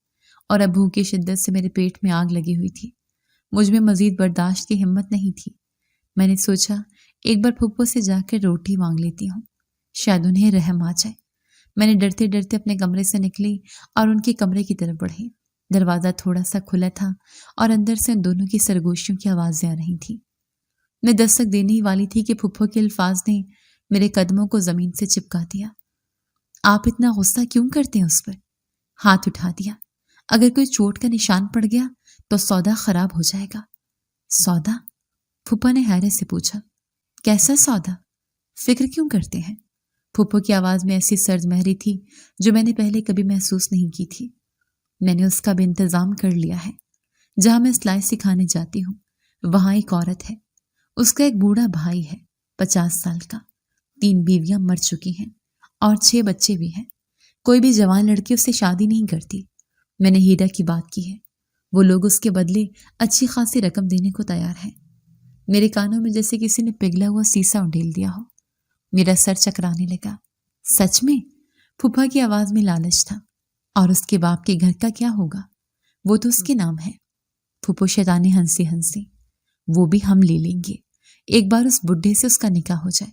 اور اب بھوک کی شدت سے میرے پیٹ میں آگ لگی ہوئی تھی۔ مجھ میں مزید برداشت کی ہمت نہیں تھی۔ میں نے سوچا ایک بار پھپھو سے جا کر روٹی مانگ لیتی ہوں، شاید انہیں رحم آ جائے۔ میں نے ڈرتے ڈرتے اپنے کمرے سے نکلی اور ان کے کمرے کی طرف بڑھی۔ دروازہ تھوڑا سا کھلا تھا اور اندر سے ان دونوں کی سرگوشیوں کی آوازیں آ رہی تھیں۔ میں دستک دینے ہی والی تھی کہ پھپھو کے الفاظ نے میرے قدموں کو زمین سے چپکا دیا۔ آپ اتنا غصہ کیوں کرتے ہیں اس پر؟ ہاتھ اٹھا دیا۔ اگر کوئی چوٹ کا نشان پڑ گیا تو سودا خراب ہو جائے گا۔ سودا؟ پھوپھا نے حیرت سے پوچھا۔ کیسا سودا؟ فکر کیوں کرتے ہیں؟ پھوپھو کی آواز میں ایسی سرد مہری تھی جو میں نے پہلے کبھی محسوس نہیں کی تھی۔ میں نے اس کا بھی انتظام کر لیا ہے۔ جہاں میں سلائی سکھانے جاتی ہوں وہاں ایک عورت ہے، اس کا ایک بوڑھا بھائی ہے 50 سال کا، 3 بیویاں مر چکی ہیں اور 6 بچے بھی ہیں۔ کوئی بھی جوان لڑکی اس سے شادی نہیں کرتی۔ میں نے ہیرا کی بات کی ہے، وہ لوگ اس کے بدلے اچھی خاصی رقم دینے کو تیار ہیں۔ میرے کانوں میں جیسے کسی نے پگھلا ہوا سیسا اڈیل دیا ہو۔ میرا سر چکرانے لگا۔ سچ میں؟ پھوپھا کی آواز میں لالچ تھا۔ اور اس کے باپ کے گھر کا کیا ہوگا؟ وہ تو اس کے نام ہے۔ پھوپھو شیطانی ہنسی ہنسی۔ وہ بھی ہم لے لیں گے، ایک بار اس بڈھے سے اس کا نکاح ہو جائے،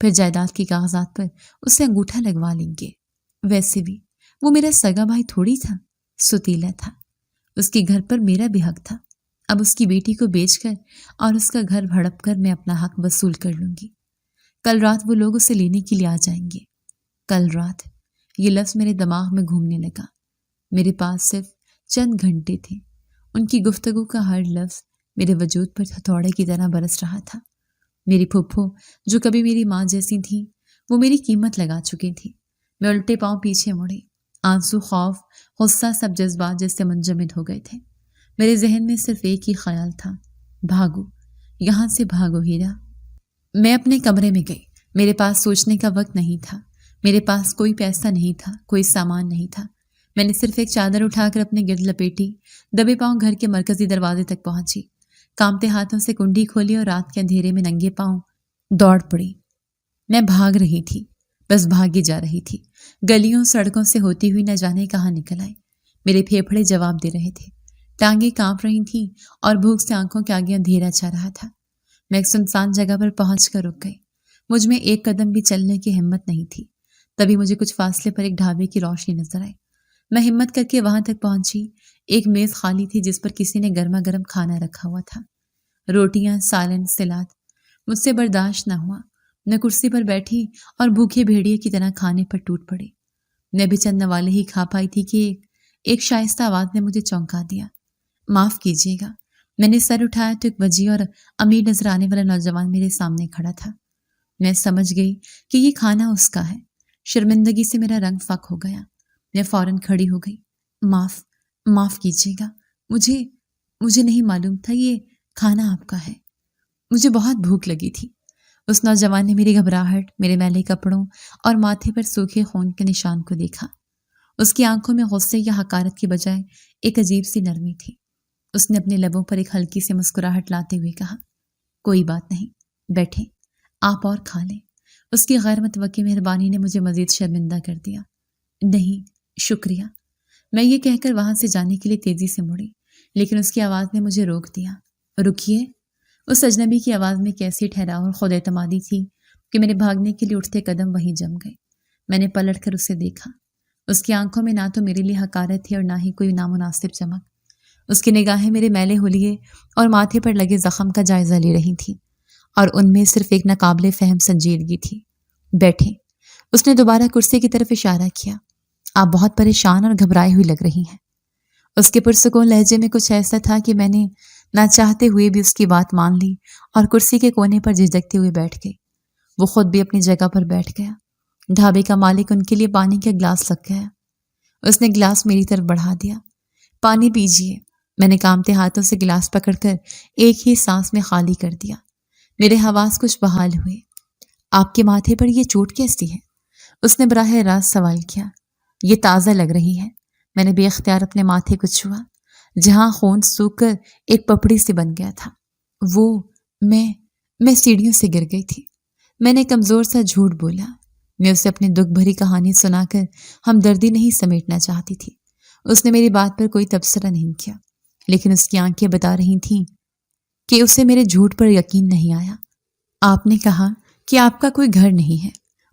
پھر جائیداد کے کاغذات پر اسے انگوٹھا لگوا لیں گے۔ ویسے بھی وہ میرا سگا بھائی تھوڑی تھا، ستیلا تھا۔ اس کے گھر پر میرا بھی حق تھا۔ اب اس کی بیٹی کو بیچ کر اور اس کا گھر بھڑپ کر میں اپنا حق وصول کر لوں گی۔ کل رات وہ لوگ اسے لینے کے لیے آ جائیں گے۔ کل رات، یہ لفظ میرے دماغ میں گھومنے لگا۔ میرے پاس صرف چند گھنٹے تھے۔ ان کی گفتگو کا ہر لفظ میرے وجود پر ہتھوڑے کی طرح برس رہا تھا۔ میری پھوپھو جو کبھی میری ماں جیسی تھی، وہ میری قیمت لگا چکی تھی۔ میں الٹے پاؤں پیچھے مڑی۔ آنسو، خوف، غصہ، سب جذبات جیسے منجمد ہو گئے تھے۔ میرے ذہن میں صرف ایک ہی خیال تھا، بھاگو، یہاں سے بھاگو ہیرا۔ میں اپنے کمرے میں گئی۔ میرے پاس سوچنے کا وقت نہیں تھا۔ میرے پاس کوئی پیسہ نہیں تھا، کوئی سامان نہیں تھا۔ میں نے صرف ایک چادر اٹھا کر اپنے گرد لپیٹی، دبے پاؤں گھر کے مرکزی دروازے تک پہنچی، کانپتے ہاتھوں سے کنڈی کھولی اور رات کے اندھیرے میں ننگے پاؤں دوڑ پڑی۔ میں بھاگ رہی تھی، بس بھاگی جا رہی تھی۔ گلیوں سڑکوں سے ہوتی ہوئی نہ جانے کہاں نکل آئی۔ میرے پھیپھڑے جواب دے رہے تھے، ٹانگیں کانپ رہی تھیں اور بھوک سے آنکھوں کے آگے اندھیرا چھا رہا تھا۔ میں ایک سنسان جگہ پر پہنچ کر رک گئی۔ مجھ میں ایک قدم بھی چلنے کی ہمت نہیں تھی۔ تبھی مجھے کچھ فاصلے پر ایک ڈھابے کی روشنی نظر آئی۔ میں ہمت کر کے وہاں تک پہنچی۔ ایک میز خالی تھی جس پر کسی نے گرما گرم کھانا رکھا ہوا تھا، روٹیاں، سالن، سلاد۔ مجھ سے برداشت نہ ہوا۔ میں کرسی پر بیٹھی اور بھوکے بھیڑیے کی طرح کھانے پر ٹوٹ پڑی۔ میں بھی چند نوالے ہی کھا پائی تھی کہ ایک شائستہ آواز نے مجھے چونکا دیا۔ معاف کیجیے گا۔ میں نے سر اٹھایا تو ایک وجیح اور امیر نظر آنے والا نوجوان میرے سامنے کھڑا تھا۔ میں سمجھ گئی کہ یہ کھانا اس کا ہے۔ شرمندگی سے میرا رنگ فاق ہو گیا۔ میں فوراً کھڑی ہو گئی۔ معاف کیجیے گا، مجھے نہیں معلوم تھا یہ کھانا آپ کا ہے۔ مجھے بہت بھوک لگی تھی۔ اس نوجوان نے میری گھبراہٹ، میرے میلے کپڑوں اور ماتھے پر سوکھے خون کے نشان کو دیکھا۔ اس کی آنکھوں میں غصے یا حقارت کی بجائے ایک عجیب سی نرمی تھی۔ اس نے اپنے لبوں پر ایک ہلکی سی مسکراہٹ لاتے ہوئے کہا، کوئی بات نہیں، بیٹھیں، آپ اور کھا لیں۔ اس کی غیر متوقع مہربانی نے مجھے مزید شرمندہ کر دیا۔ نہیں، شکریہ۔ میں یہ کہہ کر وہاں سے جانے کے لیے تیزی سے مڑی، لیکن اس کی آواز نے مجھے روک دیا۔ رکیے۔ اس اجنبی کی آواز میں کیسی ٹھہراؤ اور خود اعتمادی تھی کہ میرے بھاگنے کے لیے اٹھتے قدم وہیں جم گئے۔ میں نے پلٹ کر اسے دیکھا۔ اس کی آنکھوں میں نہ تو میرے لیے حقارت تھی اور نہ ہی کوئی نامناسب چمک۔ اس کی نگاہیں میرے میلے ہولیے اور ماتھے پر لگے زخم کا جائزہ لے رہی تھیں، اور ان میں صرف ایک ناقابل فہم سنجیدگی تھی۔ بیٹھیں۔ اس نے دوبارہ کرسی کی طرف اشارہ کیا۔ آپ بہت پریشان اور گھبرائے ہوئی لگ رہی ہیں۔ اس کے پرسکون لہجے میں کچھ ایسا تھا کہ میں نے نہ چاہتے ہوئے بھی اس کی بات مان لی اور کرسی کے کونے پر جھجکتے ہوئے بیٹھ گئی۔ وہ خود بھی اپنی جگہ پر بیٹھ گیا۔ ڈھابے کا مالک ان کے لیے پانی کا گلاس لگ گیا۔ اس نے گلاس میری طرف بڑھا دیا۔ پانی پیجیے۔ میں نے کانپتے ہاتھوں سے گلاس پکڑ کر ایک ہی سانس میں خالی کر دیا۔ میرے حواس کچھ بحال ہوئے۔ آپ کے ماتھے پر یہ چوٹ کیسی ہے؟ اس نے براہ راست سوال کیا۔ یہ تازہ لگ رہی ہے۔ میں نے بے اختیار اپنے ماتھے کو چھوا، جہاں خون سوکھ کر ایک پپڑی سے بن گیا تھا۔ میں سیڑھیوں سے گر گئی تھی۔ میں نے کمزور سا جھوٹ بولا۔ میں اسے اپنی دکھ بھری کہانی سنا کر ہمدردی نہیں سمیٹنا چاہتی تھی۔ اس نے میری بات پر کوئی تبصرہ نہیں کیا، لیکن اس کی آنکھیں بتا رہی تھیں کہ اسے میرے جھوٹ پر یقین نہیں آیا۔ آپ نے کہا کہ آپ کا کوئی گھر نہیں ہے۔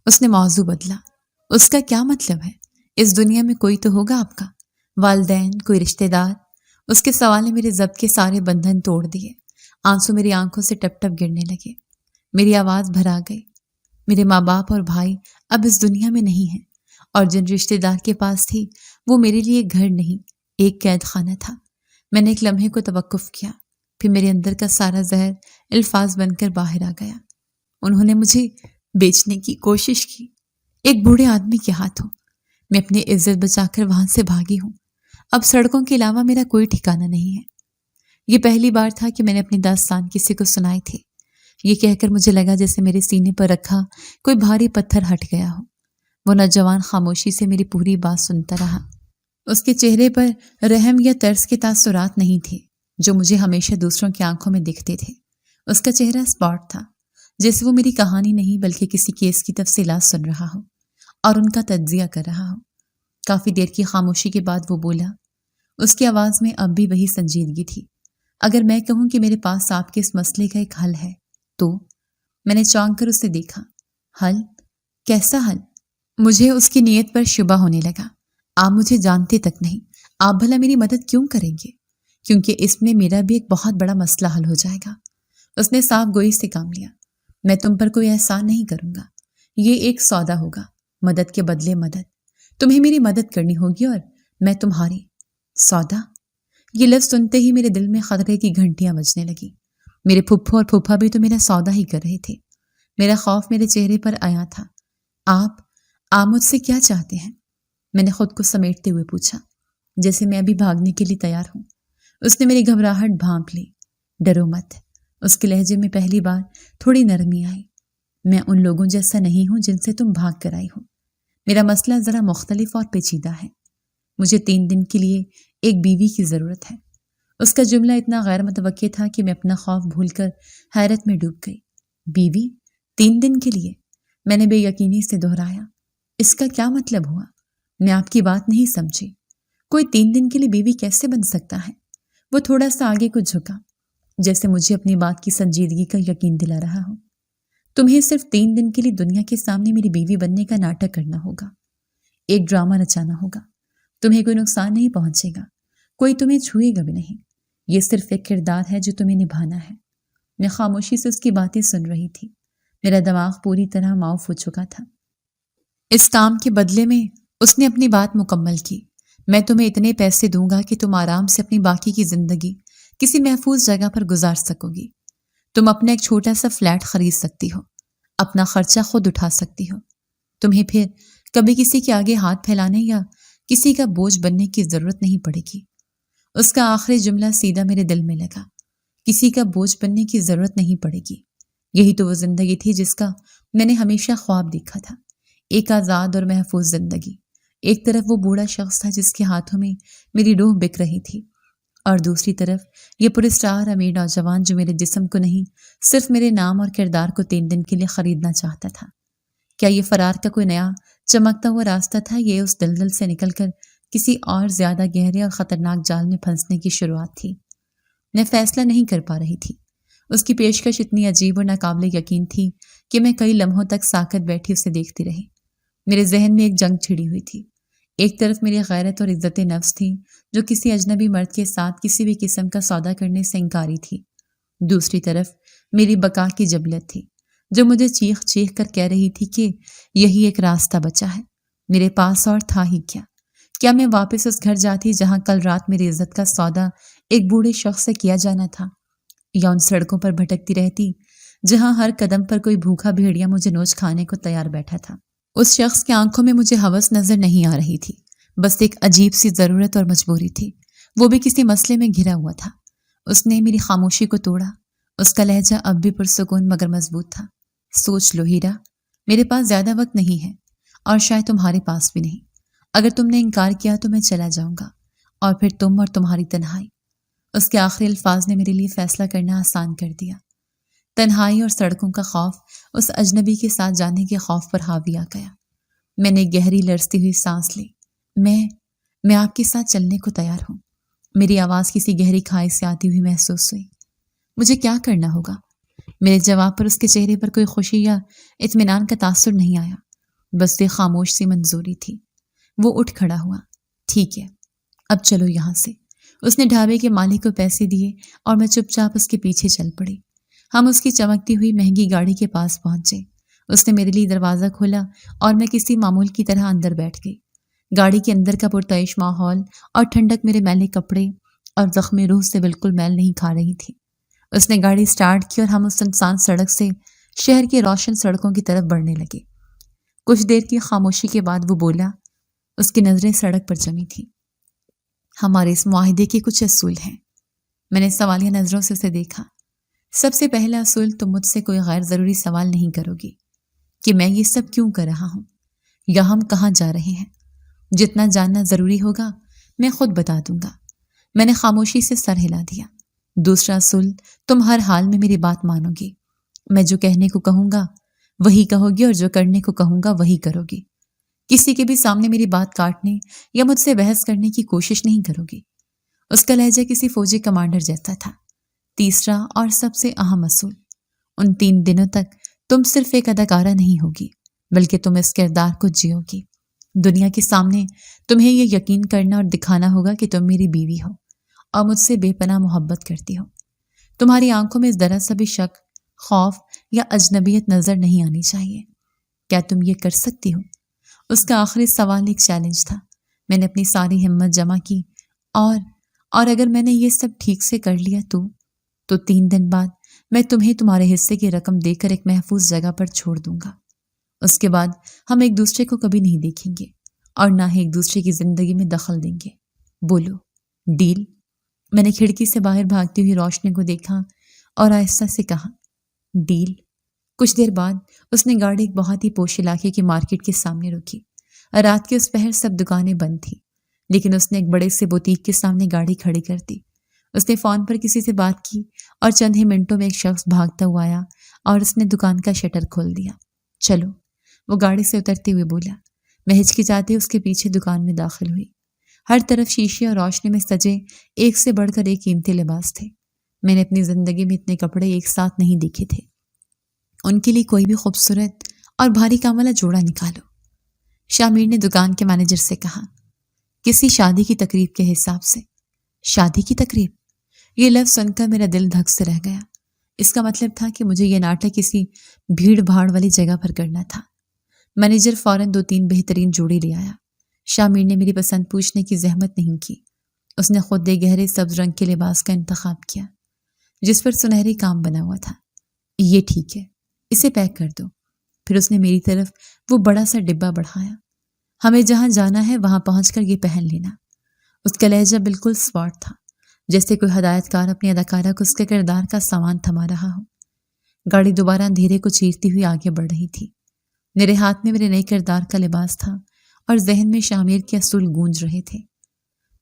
اس نے موضوع بدلا۔ اس کا کیا مطلب ہے؟ اس دنیا میں کوئی تو ہوگا آپ کا، والدین، کوئی رشتہ دار۔ اس کے سوال نے میرے ضبط کے سارے بندھن توڑ دیے۔ آنسو میری آنکھوں سے ٹپ ٹپ گرنے لگے۔ میری آواز بھرا گئی۔ میرے ماں باپ اور بھائی اب اس دنیا میں نہیں ہیں، اور جن رشتہ دار کے پاس تھی وہ میرے لیے گھر نہیں، ایک قید خانہ تھا۔ میں نے ایک لمحے کو توقف کیا، پھر میرے اندر کا سارا زہر الفاظ بن کر باہر آ گیا۔ انہوں نے مجھے بیچنے کی کوشش کی، ایک بوڑھے آدمی کے ہاتھوں۔ میں اپنی عزت بچا کر وہاں سے بھاگی ہوں۔ اب سڑکوں کے علاوہ میرا کوئی ٹھکانہ نہیں ہے۔ یہ پہلی بار تھا کہ میں نے اپنی داستان کسی کو سنائی تھی۔ یہ کہہ کر مجھے لگا جیسے میرے سینے پر رکھا کوئی بھاری پتھر ہٹ گیا ہو۔ وہ نوجوان خاموشی سے میری پوری بات سنتا رہا۔ اس کے چہرے پر رحم یا ترس کے تاثرات نہیں تھے جو مجھے ہمیشہ دوسروں کی آنکھوں میں دکھتے تھے۔ اس کا چہرہ اسپاٹ تھا، جیسے وہ میری کہانی نہیں بلکہ کسی کیس کی تفصیلات سن رہا ہو اور ان کا تجزیہ کر رہا ہو۔ کافی دیر کی خاموشی کے بعد وہ بولا۔ اس کی آواز میں اب بھی وہی سنجیدگی تھی۔ اگر میں کہوں کہ میرے پاس آپ کے اس مسئلے کا ایک حل ہے تو؟ میں نے چونک کر اسے دیکھا۔ حل؟ کیسا حل؟ مجھے اس کی نیت پر شبہ ہونے لگا۔ آپ مجھے جانتے تک نہیں، آپ بھلا میری مدد کیوں کریں گے؟ کیونکہ اس میں میرا بھی ایک بہت بڑا مسئلہ حل ہو جائے گا۔ اس نے صاف گوئی سے کام لیا۔ میں تم پر کوئی احسان نہیں کروں گا، یہ ایک سودا ہوگا، مدد کے بدلے مدد۔ تمہیں میری مدد کرنی ہوگی اور میں تمہاری۔ سودا؟ یہ لفظ سنتے ہی میرے دل میں خطرے کی گھنٹیاں بجنے لگی۔ میرے پھپھو اور پھوپھا بھی تو میرا سودا ہی کر رہے تھے۔ میرا خوف میرے چہرے پر آیا تھا۔ آپ مجھ سے کیا چاہتے ہیں؟ میں نے خود کو سمیٹتے ہوئے پوچھا، جیسے میں ابھی بھاگنے کے لیے تیار ہوں۔ اس نے میری گھبراہٹ بھانپ لی۔ ڈرو مت۔ اس کے لہجے میں پہلی بار تھوڑی نرمی آئی۔ میں ان لوگوں جیسا نہیں ہوں جن سے تم بھاگ کر آئی ہو۔ میرا مسئلہ ذرا مختلف اور پیچیدہ ہے۔ مجھے 3 دن کے لیے ایک بیوی کی ضرورت ہے۔ اس کا جملہ اتنا غیر متوقع تھا کہ میں اپنا خوف بھول کر حیرت میں ڈوب گئی۔ بیوی؟ 3 دن کے لیے؟ میں نے بے یقینی سے دہرایا۔ اس کا کیا مطلب ہوا؟ میں آپ کی بات نہیں سمجھی۔ کوئی 3 دن کے لیے بیوی کیسے بن سکتا ہے؟ وہ تھوڑا سا آگے کو جھکا، جیسے مجھے اپنی بات کی سنجیدگی کا یقین دلا رہا ہو۔ تمہیں صرف 3 دن کے لیے دنیا کے سامنے میری بیوی بننے کا ناٹک کرنا ہوگا، ایک ڈرامہ رچانا ہوگا۔ تمہیں کوئی نقصان نہیں پہنچے گا، کوئی تمہیں چھوئے گا بھی نہیں۔ یہ صرف ایک کردار ہے جو تمہیں نبھانا ہے۔ میں خاموشی سے اس کی باتیں سن رہی تھی۔ میرا دماغ پوری طرح معاف ہو چکا تھا۔ اس کام کے بدلے میں اس نے اپنی بات مکمل کی۔ میں تمہیں اتنے پیسے دوں گا کہ تم آرام سے اپنی باقی کی زندگی کسی محفوظ جگہ پر گزار سکو گی۔ تم اپنا ایک چھوٹا سا فلیٹ خرید سکتی ہو، اپنا خرچہ خود اٹھا سکتی ہو۔ تمہیں پھر کبھی کسی کے آگے ہاتھ پھیلانے یا کسی کا بوجھ بننے کی ضرورت نہیں پڑے گی۔ اس کا آخری جملہ سیدھا میرے دل میں لگا۔ کسی کا بوجھ بننے کی ضرورت نہیں پڑے گی۔ یہی تو وہ زندگی تھی جس کا میں نے ہمیشہ خواب دیکھا تھا، ایک آزاد اور محفوظ زندگی۔ ایک طرف وہ بوڑھا شخص تھا جس کے ہاتھوں میں میری روح بک رہی تھی، اور دوسری طرف یہ پراسرار امیر نوجوان جو میرے جسم کو نہیں، صرف میرے نام اور کردار کو 3 دن کے لیے خریدنا چاہتا تھا۔ کیا یہ فرار کا کوئی نیا چمکتا ہوا راستہ تھا؟ یہ اس دلدل سے نکل کر کسی اور زیادہ گہرے اور خطرناک جال میں پھنسنے کی شروعات تھی؟ میں فیصلہ نہیں کر پا رہی تھی۔ اس کی پیشکش اتنی عجیب اور ناقابل یقین تھی کہ میں کئی لمحوں تک ساکت بیٹھی اسے دیکھتی رہی۔ میرے ذہن میں ایک جنگ چھڑی ہوئی تھی۔ ایک طرف میری غیرت اور عزت نفس تھی جو کسی اجنبی مرد کے ساتھ کسی بھی قسم کا سودا کرنے سے انکاری تھی۔ دوسری طرف میری بقا کی جبلت تھی جو مجھے چیخ چیخ کر کہہ رہی تھی کہ یہی ایک راستہ بچا ہے۔ میرے پاس اور تھا ہی کیا میں واپس اس گھر جاتی جہاں کل رات میری عزت کا سودا ایک بوڑھے شخص سے کیا جانا تھا، یا ان سڑکوں پر بھٹکتی رہتی جہاں ہر قدم پر کوئی بھوکا بھیڑیا مجھے نوچ کھانے کو تیار بیٹھا تھا۔ اس شخص کی آنکھوں میں مجھے ہوس نظر نہیں آ رہی تھی، بس ایک عجیب سی ضرورت اور مجبوری تھی، وہ بھی کسی مسئلے میں گھرا ہوا تھا۔ اس نے میری خاموشی کو توڑا۔ اس کا لہجہ اب بھی پرسکون مگر مضبوط تھا۔ سوچ لو ہیرا، میرے پاس زیادہ وقت نہیں ہے، اور شاید تمہارے پاس بھی نہیں۔ اگر تم نے انکار کیا تو میں چلا جاؤں گا، اور پھر تم اور تمہاری تنہائی۔ اس کے آخری الفاظ نے میرے لیے فیصلہ کرنا آسان کر دیا۔ تنہائی اور سڑکوں کا خوف اس اجنبی کے ساتھ جانے کے خوف پر حاوی آ گیا۔ میں نے گہری لرزتی ہوئی سانس لی۔ میں آپ کے ساتھ چلنے کو تیار ہوں۔ میری آواز کسی گہری کھائی سے آتی ہوئی محسوس ہوئی۔ مجھے کیا کرنا ہوگا؟ میرے جواب پر اس کے چہرے پر کوئی خوشی یا اطمینان کا تاثر نہیں آیا، بس ایک خاموش سی منظوری تھی۔ وہ اٹھ کھڑا ہوا۔ ٹھیک ہے، اب چلو یہاں سے۔ اس نے ڈھابے کے مالک کو پیسے دیے اور میں چپ چاپ اس کے پیچھے چل پڑی۔ ہم اس کی چمکتی ہوئی مہنگی گاڑی کے پاس پہنچے۔ اس نے میرے لیے دروازہ کھولا اور میں کسی معمول کی طرح اندر بیٹھ گئی۔ گاڑی کے اندر کا پرتعیش ماحول اور ٹھنڈک میرے میلے کپڑے اور زخمی روح سے بالکل میل نہیں کھا رہی تھی۔ اس نے گاڑی سٹارٹ کی اور ہم اس سنسان سڑک سے شہر کی روشن سڑکوں کی طرف بڑھنے لگے۔ کچھ دیر کی خاموشی کے بعد وہ بولا، اس کی نظریں سڑک پر جمی تھی۔ ہمارے اس معاہدے کے کچھ اصول ہیں۔ میں نے سوالیہ نظروں سے اسے دیکھا۔ سب سے پہلا اصول، تم مجھ سے کوئی غیر ضروری سوال نہیں کرو گی کہ میں یہ سب کیوں کر رہا ہوں یا ہم کہاں جا رہے ہیں۔ جتنا جاننا ضروری ہوگا میں خود بتا دوں گا۔ میں نے خاموشی سے سر ہلا دیا۔ دوسرا اصول، تم ہر حال میں میری بات مانو گی۔ میں جو کہنے کو کہوں گا وہی کہو گی اور جو کرنے کو کہوں گا وہی کرو گی۔ کسی کے بھی سامنے میری بات کاٹنے یا مجھ سے بحث کرنے کی کوشش نہیں کرو گی۔ اس کا لہجہ کسی فوجی کمانڈر جیسا تھا۔ تیسرا اور سب سے اہم اصول، ان 3 دنوں تک تم صرف ایک اداکارہ نہیں ہوگی بلکہ تم اس کردار کو جیو گی۔ دنیا کے سامنے تمہیں یہ یقین کرنا اور دکھانا ہوگا کہ تم میری بیوی ہو اور مجھ سے بے پناہ محبت کرتی ہو۔ تمہاری آنکھوں میں ذرا سا بھی شک، خوف یا اجنبیت نظر نہیں آنی چاہیے۔ کیا تم یہ کر سکتی ہو؟ اس کا آخری سوال ایک چیلنج تھا۔ میں نے اپنی ساری ہمت جمع کی اور اگر میں نے یہ سب ٹھیک سے کر لیا تو 3 دن بعد میں تمہیں تمہارے حصے کی رقم دے کر ایک محفوظ جگہ پر چھوڑ دوں گا۔ اس کے بعد ہم ایک دوسرے کو کبھی نہیں دیکھیں گے اور نہ ہی ایک دوسرے کی زندگی میں دخل دیں گے۔ بولو، ڈیل؟ میں نے کھڑکی سے باہر بھاگتی ہوئی روشنی کو دیکھا اور آہستہ سے کہا، ڈیل۔ کچھ دیر بعد اس نے گاڑی ایک بہت ہی پوش علاقے کی مارکیٹ کے سامنے روکی۔ رات کے اس پہر سب دکانیں بند تھیں، لیکن اس نے ایک بڑے سے بوتیک کے سامنے گاڑی کھڑی کر دی۔ اس نے فون پر کسی سے بات کی اور چند ہی منٹوں میں ایک شخص بھاگتا ہوا آیا اور اس نے دکان کا شٹر کھول دیا۔ چلو، وہ گاڑی سے اترتے ہوئے بولا۔ میں ہچکچاتے اس کے پیچھے دکان میں داخل ہوئی۔ ہر طرف شیشے اور روشنی میں سجے ایک سے بڑھ کر ایک قیمتی لباس تھے۔ میں نے اپنی زندگی میں اتنے کپڑے ایک ساتھ نہیں دیکھے تھے۔ ان کے لیے کوئی بھی خوبصورت اور بھاری کام والا جوڑا نکالو۔ شامیر نے دکان کے مینیجر سے کہا، کسی شادی کی تقریب کے حساب سے۔ شادی کی تقریب؟ یہ لفظ سن کر میرا دل دھک سے رہ گیا۔ اس کا مطلب تھا کہ مجھے یہ ناٹک کسی بھیڑ بھاڑ والی جگہ پر کرنا تھا۔ مینیجر فوراً 2-3 بہترین جوڑے لے آیا۔ شامیر نے میری پسند پوچھنے کی زحمت نہیں کی۔ اس نے خود ایک گہرے سبز رنگ کے لباس کا انتخاب کیا جس پر سنہری کام بنا ہوا تھا۔ یہ ٹھیک ہے، اسے پیک کر دو۔ پھر اس نے میری طرف وہ بڑا سا ڈبہ بڑھایا۔ ہمیں جہاں جانا ہے وہاں پہنچ کر یہ پہن لینا۔ اس کا لہجہ بالکل سپاٹ تھا، جیسے کوئی ہدایت کار اپنی اداکارہ کو اس کے کردار کا سامان تھما رہا ہو۔ گاڑی دوبارہ اندھیرے کو چیرتی ہوئی آگے بڑھ رہی تھی۔ میرے ہاتھ میں میرے نئے کردار کا لباس تھا اور ذہن میں شامیر کے اصول گونج رہے تھے۔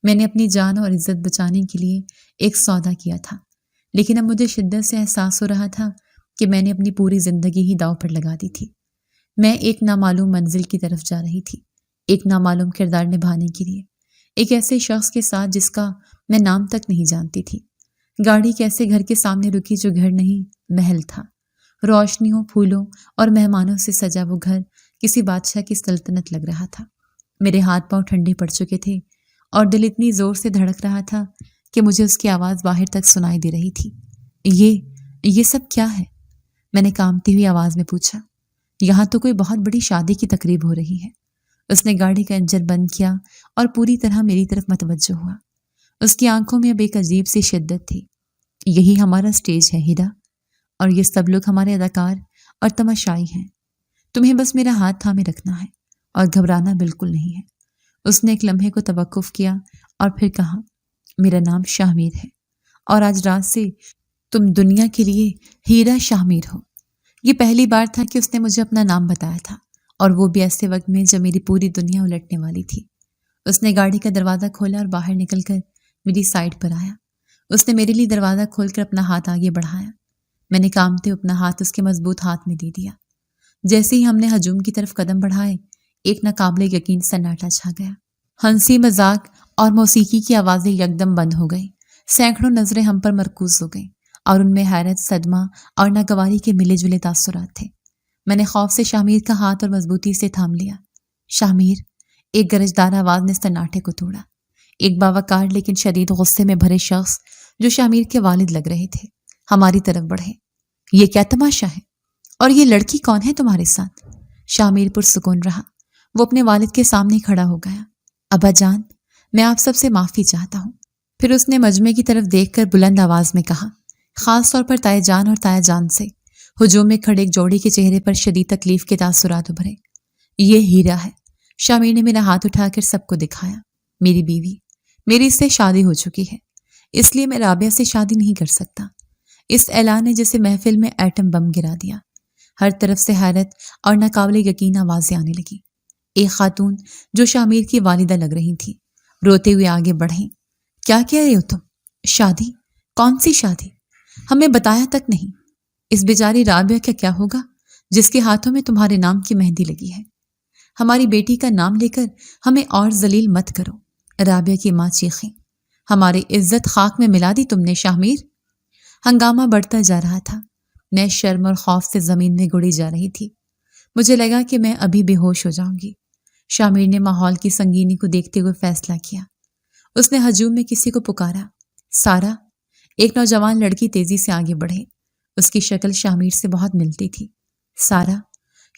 میں نے اپنی جان اور عزت بچانے کے لیے ایک سودا کیا تھا، لیکن اب مجھے شدت سے احساس ہو رہا تھا کہ میں نے اپنی پوری زندگی ہی داؤ پر لگا دی تھی۔ میں ایک نامعلوم منزل کی طرف جا رہی تھی، ایک نامعلوم کردار نبھانے کے لیے، ایک ایسے شخص کے ساتھ جس کا میں نام تک نہیں جانتی تھی۔ گاڑی ایک ایسے گھر کے سامنے رکی جو گھر نہیں، محل تھا۔ روشنیوں، پھولوں اور مہمانوں سے سجا وہ گھر کسی بادشاہ کی سلطنت لگ رہا تھا۔ میرے ہاتھ پاؤں ٹھنڈے پڑ چکے تھے اور دل اتنی زور سے دھڑک رہا تھا کہ مجھے اس کی آواز باہر تک سنائی دے رہی تھی۔ یہ سب کیا ہے؟ میں نے کانپتی ہوئی آواز میں پوچھا۔ یہاں تو کوئی بہت بڑی شادی کی تقریب ہو رہی ہے۔ اس نے گاڑی کا انجن بند کیا اور پوری طرح میری طرف متوجہ ہوا۔ اس کی آنکھوں میں اب ایک عجیب سی شدت تھی۔ یہی ہمارا سٹیج ہے ہیرا، اور یہ سب لوگ ہمارے اداکار اور تماشائی ہیں۔ تمہیں بس میرا ہاتھ تھامے رکھنا ہے اور گھبرانا بالکل نہیں ہے۔ اس نے ایک لمحے کو توقف کیا اور پھر کہا، میرا نام شامیر ہے اور آج رات سے تم دنیا کے لیے ہیرا شامیر ہو۔ یہ پہلی بار تھا کہ اس نے مجھے اپنا نام بتایا تھا، اور وہ بھی ایسے وقت میں جب میری پوری دنیا الٹنے والی تھی۔ اس نے گاڑی کا دروازہ کھولا اور باہر نکل کر میری سائڈ پر آیا۔ اس نے میرے لیے دروازہ کھول کر اپنا ہاتھ آگے بڑھایا۔ میں نے کانپتے اپنا ہاتھ اس کے مضبوط ہاتھ میں دے دیا۔ جیسے ہی ہم نے ہجوم کی طرف قدم بڑھائے، ایک ناقابل یقین سناٹا چھا گیا۔ ہنسی، مذاق اور موسیقی کی آوازیں یکدم بند ہو گئیں۔ سینکڑوں نظریں ہم پر مرکوز ہو گئیں اور ان میں حیرت، صدمہ اور ناگواری کے ملے جلے تاثرات تھے۔ میں نے خوف سے شامیر کا ہاتھ اور مضبوطی سے تھام لیا۔ شامیر! ایک گرجدار آواز نے سناٹے کو توڑا۔ ایک باوقار لیکن شدید غصے میں بھرے شخص جو شامیر کے والد لگ رہے تھے ہماری طرف بڑھے۔ یہ کیا تماشا ہے؟ اور یہ لڑکی کون ہے تمہارے ساتھ؟ شامیر پرسکون رہا۔ وہ اپنے والد کے سامنے کھڑا ہو گیا۔ ابا جان، میں آپ سب سے معافی چاہتا ہوں۔ پھر اس نے مجمع کی طرف دیکھ کر بلند آواز میں کہا، خاص طور پر تائے جان اور تایا جان سے۔ ہجوم میں کھڑے ایک جوڑے کے چہرے پر شدید تکلیف کے تاثرات ابھرے۔ یہ ہیرا ہے، شامیر نے میرا ہاتھ اٹھا کر سب کو دکھایا، میری بیوی۔ میری اس سے شادی ہو چکی ہے، اس لیے میں رابعہ سے شادی نہیں کر سکتا۔ اس اعلان نے جیسے محفل میں ایٹم بم گرا دیا۔ ہر طرف سے حیرت اور ناقابل یقین آوازیں آنے لگی۔ ایک خاتون جو شامیر کی والدہ لگ رہی تھی روتے ہوئے آگے بڑھیں۔ کیا کہہ رہے ہو تم؟ شادی؟ کون سی شادی؟ ہمیں بتایا تک نہیں۔ اس بیچاری رابعہ کا کیا ہوگا جس کے ہاتھوں میں تمہارے نام کی مہندی لگی ہے؟ ہماری بیٹی کا نام لے کر ہمیں اور ذلیل مت کرو۔ رابعہ کی ماں چیخیں، ہماری عزت خاک میں ملا دی تم نے شامیر۔ ہنگامہ بڑھتا جا رہا تھا۔ میں شرم اور خوف سے زمین میں گڑی جا رہی تھی۔ مجھے لگا کہ میں ابھی بے ہوش ہو جاؤں گی۔ شامیر نے ماحول کی سنگینی کو دیکھتے ہوئے فیصلہ کیا۔ اس نے ہجوم میں کسی کو پکارا، سارا۔ ایک نوجوان لڑکی تیزی سے آگے بڑھے۔ اس کی شکل شامیر سے بہت ملتی تھی۔ سارا،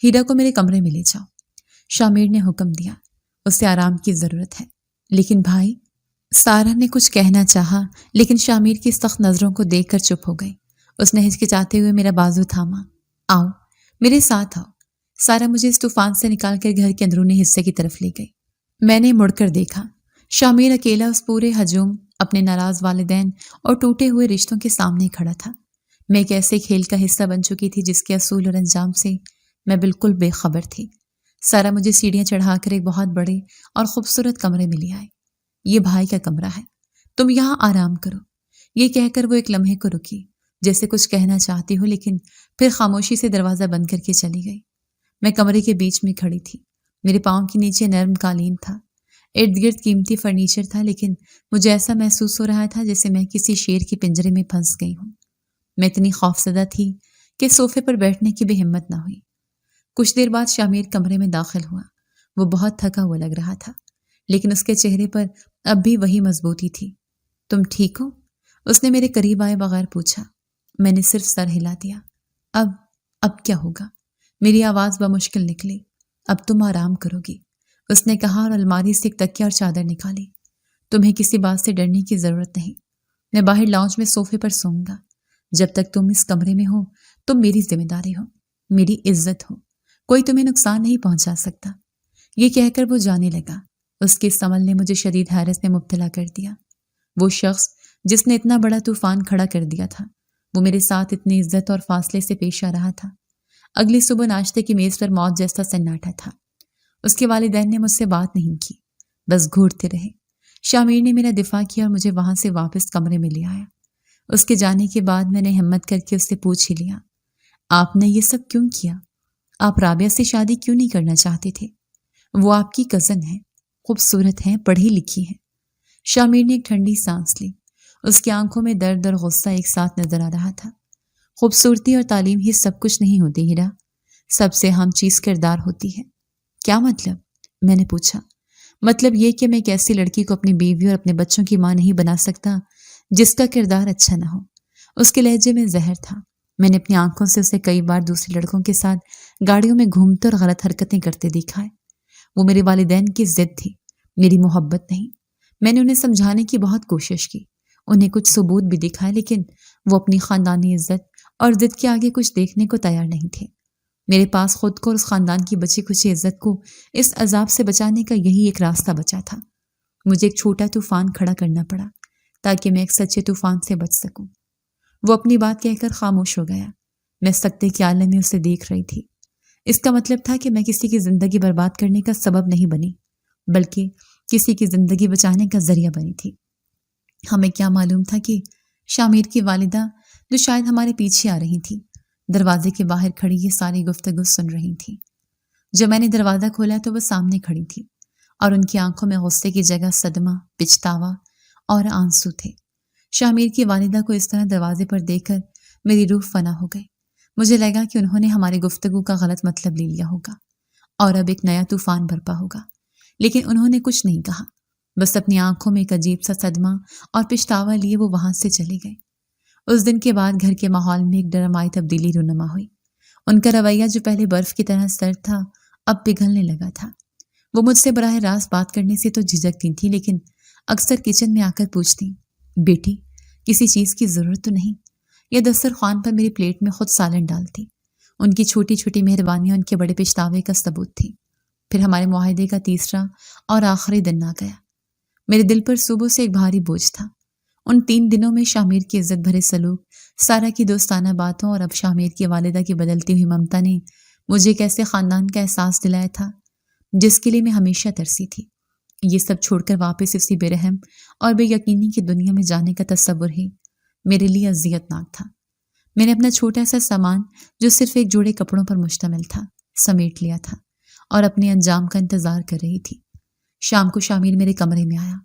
ہیرا کو میرے کمرے میں لے جاؤ۔ شامیر نے حکم دیا، اسے آرام کی ضرورت ہے۔ لیکن بھائی، سارا نے کچھ کہنا چاہا لیکن شامیر کی سخت نظروں کو دیکھ کر چپ ہو گئی۔ اس نے ہچکچاتے ہوئے میرا بازو تھاما۔ آؤ، میرے ساتھ آؤ۔ سارا مجھے اس طوفان سے نکال کر گھر کے اندرونی حصے کی طرف لے گئی۔ میں نے مڑ کر دیکھا، شامیر اکیلا اس پورے ہجوم، اپنے ناراض والدین اور ٹوٹے ہوئے رشتوں کے سامنے کھڑا تھا۔ میں ایک ایسے کھیل کا حصہ بن چکی تھی جس کے اصول اور انجام سے میں بالکل بے خبر تھی۔ سارا مجھے سیڑھیاں چڑھا کر ایک بہت بڑے اور خوبصورت کمرے میں لے آئے۔ یہ بھائی کا کمرہ ہے، تم یہاں آرام کرو۔ یہ کہہ کر وہ ایک لمحے کو رکی، جیسے کچھ کہنا چاہتی ہو، لیکن پھر خاموشی سے دروازہ بند کر کے چلی گئی۔ میں کمرے کے بیچ میں کھڑی تھی۔ میرے پاؤں کے نیچے نرم قالین تھا، ارد گرد قیمتی فرنیچر تھا، لیکن مجھے ایسا محسوس ہو رہا تھا جیسے میں کسی شیر کے پنجرے میں پھنس گئی ہوں۔ میں اتنی خوفزدہ تھی کہ صوفے پر بیٹھنے کی بھی ہمت نہ ہوئی۔ کچھ دیر بعد شامیر کمرے میں داخل ہوا۔ وہ بہت تھکا ہوا لگ رہا تھا، لیکن اس کے چہرے پر اب بھی وہی مضبوطی تھی۔ تم ٹھیک ہو؟ اس نے میرے قریب آئے بغیر پوچھا۔ میں نے صرف سر ہلا دیا۔ اب کیا ہوگا؟ میری آواز بمشکل نکلی۔ اب تم آرام کرو گی، اس نے کہا اور الماری سے ایک تکیہ اور چادر نکالی۔ تمہیں کسی بات سے ڈرنے کی ضرورت نہیں۔ میں باہر لاؤنج میں صوفے پر سوؤں گا۔ جب تک تم اس کمرے میں ہو تم میری ذمہ داری ہو، میری عزت ہو، کوئی تمہیں نقصان نہیں پہنچا سکتا۔ یہ کہہ کر وہ جانے لگا۔ اس کے اس عمل نے مجھے شدید حیرت میں مبتلا کر دیا۔ وہ شخص جس نے اتنا بڑا طوفان کھڑا کر دیا تھا، وہ میرے ساتھ اتنی عزت اور فاصلے سے پیش آ رہا تھا۔ اگلی صبح ناشتے کی میز پر موت جیسا سناٹا تھا۔ اس کے والدین نے مجھ سے بات نہیں کی، بس گھورتے رہے۔ شامیر نے میرا دفاع کیا اور مجھے وہاں سے واپس کمرے میں لے آیا۔ اس کے جانے کے بعد میں نے ہمت کر کے اس سے پوچھ ہی لیا، آپ نے یہ سب کیوں کیا؟ آپ رابعہ سے شادی کیوں نہیں کرنا چاہتے تھے؟ وہ آپ کی کزن ہے، خوبصورت ہے، پڑھی لکھی ہے۔ شامیر نے ایک ٹھنڈی سانس لی۔ اس کی آنکھوں میں درد اور غصہ ایک ساتھ نظر آ رہا تھا۔ خوبصورتی اور تعلیم ہی سب کچھ نہیں ہوتی ہیرا، سب سے اہم چیز کردار ہوتی ہے۔ کیا مطلب؟ میں نے پوچھا۔ مطلب یہ کہ میں ایک ایسی لڑکی کو اپنی بیوی اور اپنے بچوں کی ماں نہیں بنا سکتا جس کا کردار اچھا نہ ہو۔ اس کے لہجے میں زہر تھا۔ میں نے اپنی آنکھوں سے اسے کئی بار دوسرے لڑکوں کے ساتھ گاڑیوں میں گھومتے اور غلط حرکتیں کرتے دیکھا ہے۔ وہ میرے والدین کی ضد تھی، میری محبت نہیں۔ میں نے انہیں سمجھانے کی بہت کوشش کی، انہیں کچھ ثبوت بھی دکھائے، لیکن وہ اپنی خاندانی عزت اور ضد کے آگے کچھ دیکھنے کو تیار نہیں تھے۔ میرے پاس خود کو اور اس خاندان کی بچی کچی عزت کو اس عذاب سے بچانے کا یہی ایک راستہ بچا تھا۔ مجھے ایک چھوٹا طوفان کھڑا کرنا پڑا تاکہ میں ایک سچے طوفان سے بچ سکوں۔ وہ اپنی بات کہہ کر خاموش ہو گیا۔ میں سکتے کے عالم میں اسے دیکھ رہی تھی۔ اس کا مطلب تھا کہ میں کسی کی زندگی برباد کرنے کا سبب نہیں بنی، بلکہ کسی کی زندگی بچانے کا ذریعہ بنی تھی۔ ہمیں کیا معلوم تھا کہ شامیر کی والدہ، جو شاید ہمارے پیچھے آ رہی تھی، دروازے کے باہر کھڑی یہ ساری گفتگو سن رہی تھی۔ جب میں نے دروازہ کھولا تو وہ سامنے کھڑی تھی اور ان کی آنکھوں میں غصے کی جگہ صدمہ، پچھتاوا اور آنسو تھے۔ شامیر کی والدہ کو اس طرح دروازے پر دیکھ کر میری روح فنا ہو گئی۔ مجھے لگا کہ انہوں نے ہماری گفتگو کا غلط مطلب لے لیا ہوگا اور اب ایک نیا طوفان برپا ہوگا، لیکن انہوں نے کچھ نہیں کہا، بس اپنی آنکھوں میں ایک عجیب سا صدمہ اور پچھتاوا لیے وہ وہاں سے چلے گئے۔ اس دن کے بعد گھر کے ماحول میں ایک ڈرامائی تبدیلی رونما ہوئی۔ ان کا رویہ جو پہلے برف کی طرح سرد تھا اب پگھلنے لگا تھا۔ وہ مجھ سے براہ راست بات کرنے سے تو جھجکتی تھی، لیکن اکثر کچن میں آ کر پوچھتی، بیٹی کسی چیز کی ضرورت تو نہیں؟ یا دسترخوان پر میری پلیٹ میں خود سالن ڈالتی۔ ان کی چھوٹی چھوٹی مہربانیاں ان کے بڑے پچھتاوے کا ثبوت تھی۔ پھر ہمارے معاہدے کا تیسرا اور آخری دن آ گیا۔ میرے دل پر صبح سے ایک بھاری بوجھ تھا۔ ان 3 دنوں میں شامیر کی عزت بھرے سلوک، سارا کی دوستانہ باتوں اور اب شامیر کی والدہ کی بدلتی ہوئی ممتا نے مجھے ایک ایسے خاندان کا احساس دلایا تھا جس کے لیے میں ہمیشہ ترسی تھی۔ یہ سب چھوڑ کر واپس اسی بے رحم اور بے یقینی کی دنیا میں جانے کا تصور ہی میرے لیے اذیت ناک تھا۔ میں نے اپنا چھوٹا سا سامان جو صرف ایک جوڑے کپڑوں پر مشتمل تھا سمیٹ لیا تھا اور اپنے انجام کا انتظار کر رہی تھی۔ شام کو شامیر میرے کمرے میں آیا۔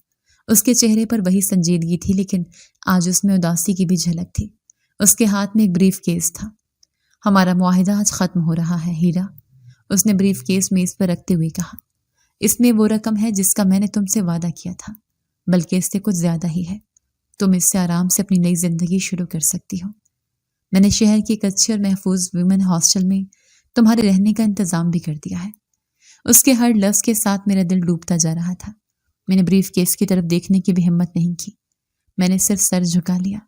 اس کے چہرے پر وہی سنجیدگی تھی، لیکن آج اس میں اداسی کی بھی جھلک تھی۔ اس کے ہاتھ میں ایک بریف کیس تھا۔ ہمارا معاہدہ آج ختم ہو رہا ہے ہیرا، اس نے بریف کیس میز پر رکھتے ہوئے کہا۔ اس میں وہ رقم ہے جس کا میں نے تم سے وعدہ کیا تھا، بلکہ اس سے کچھ زیادہ ہی ہے۔ تم اس سے آرام سے اپنی نئی زندگی شروع کر سکتی ہو۔ میں نے شہر کی ایک اچھے اور محفوظ ویمن ہاسٹل میں تمہارے رہنے کا انتظام بھی کر دیا ہے۔ اس کے ہر لفظ کے ساتھ میرا دل ڈوبتا جا رہا تھا۔ میں نے بریف کیس کی طرف دیکھنے کی بھی ہمت نہیں کی۔ میں نے صرف سر جھکا لیا۔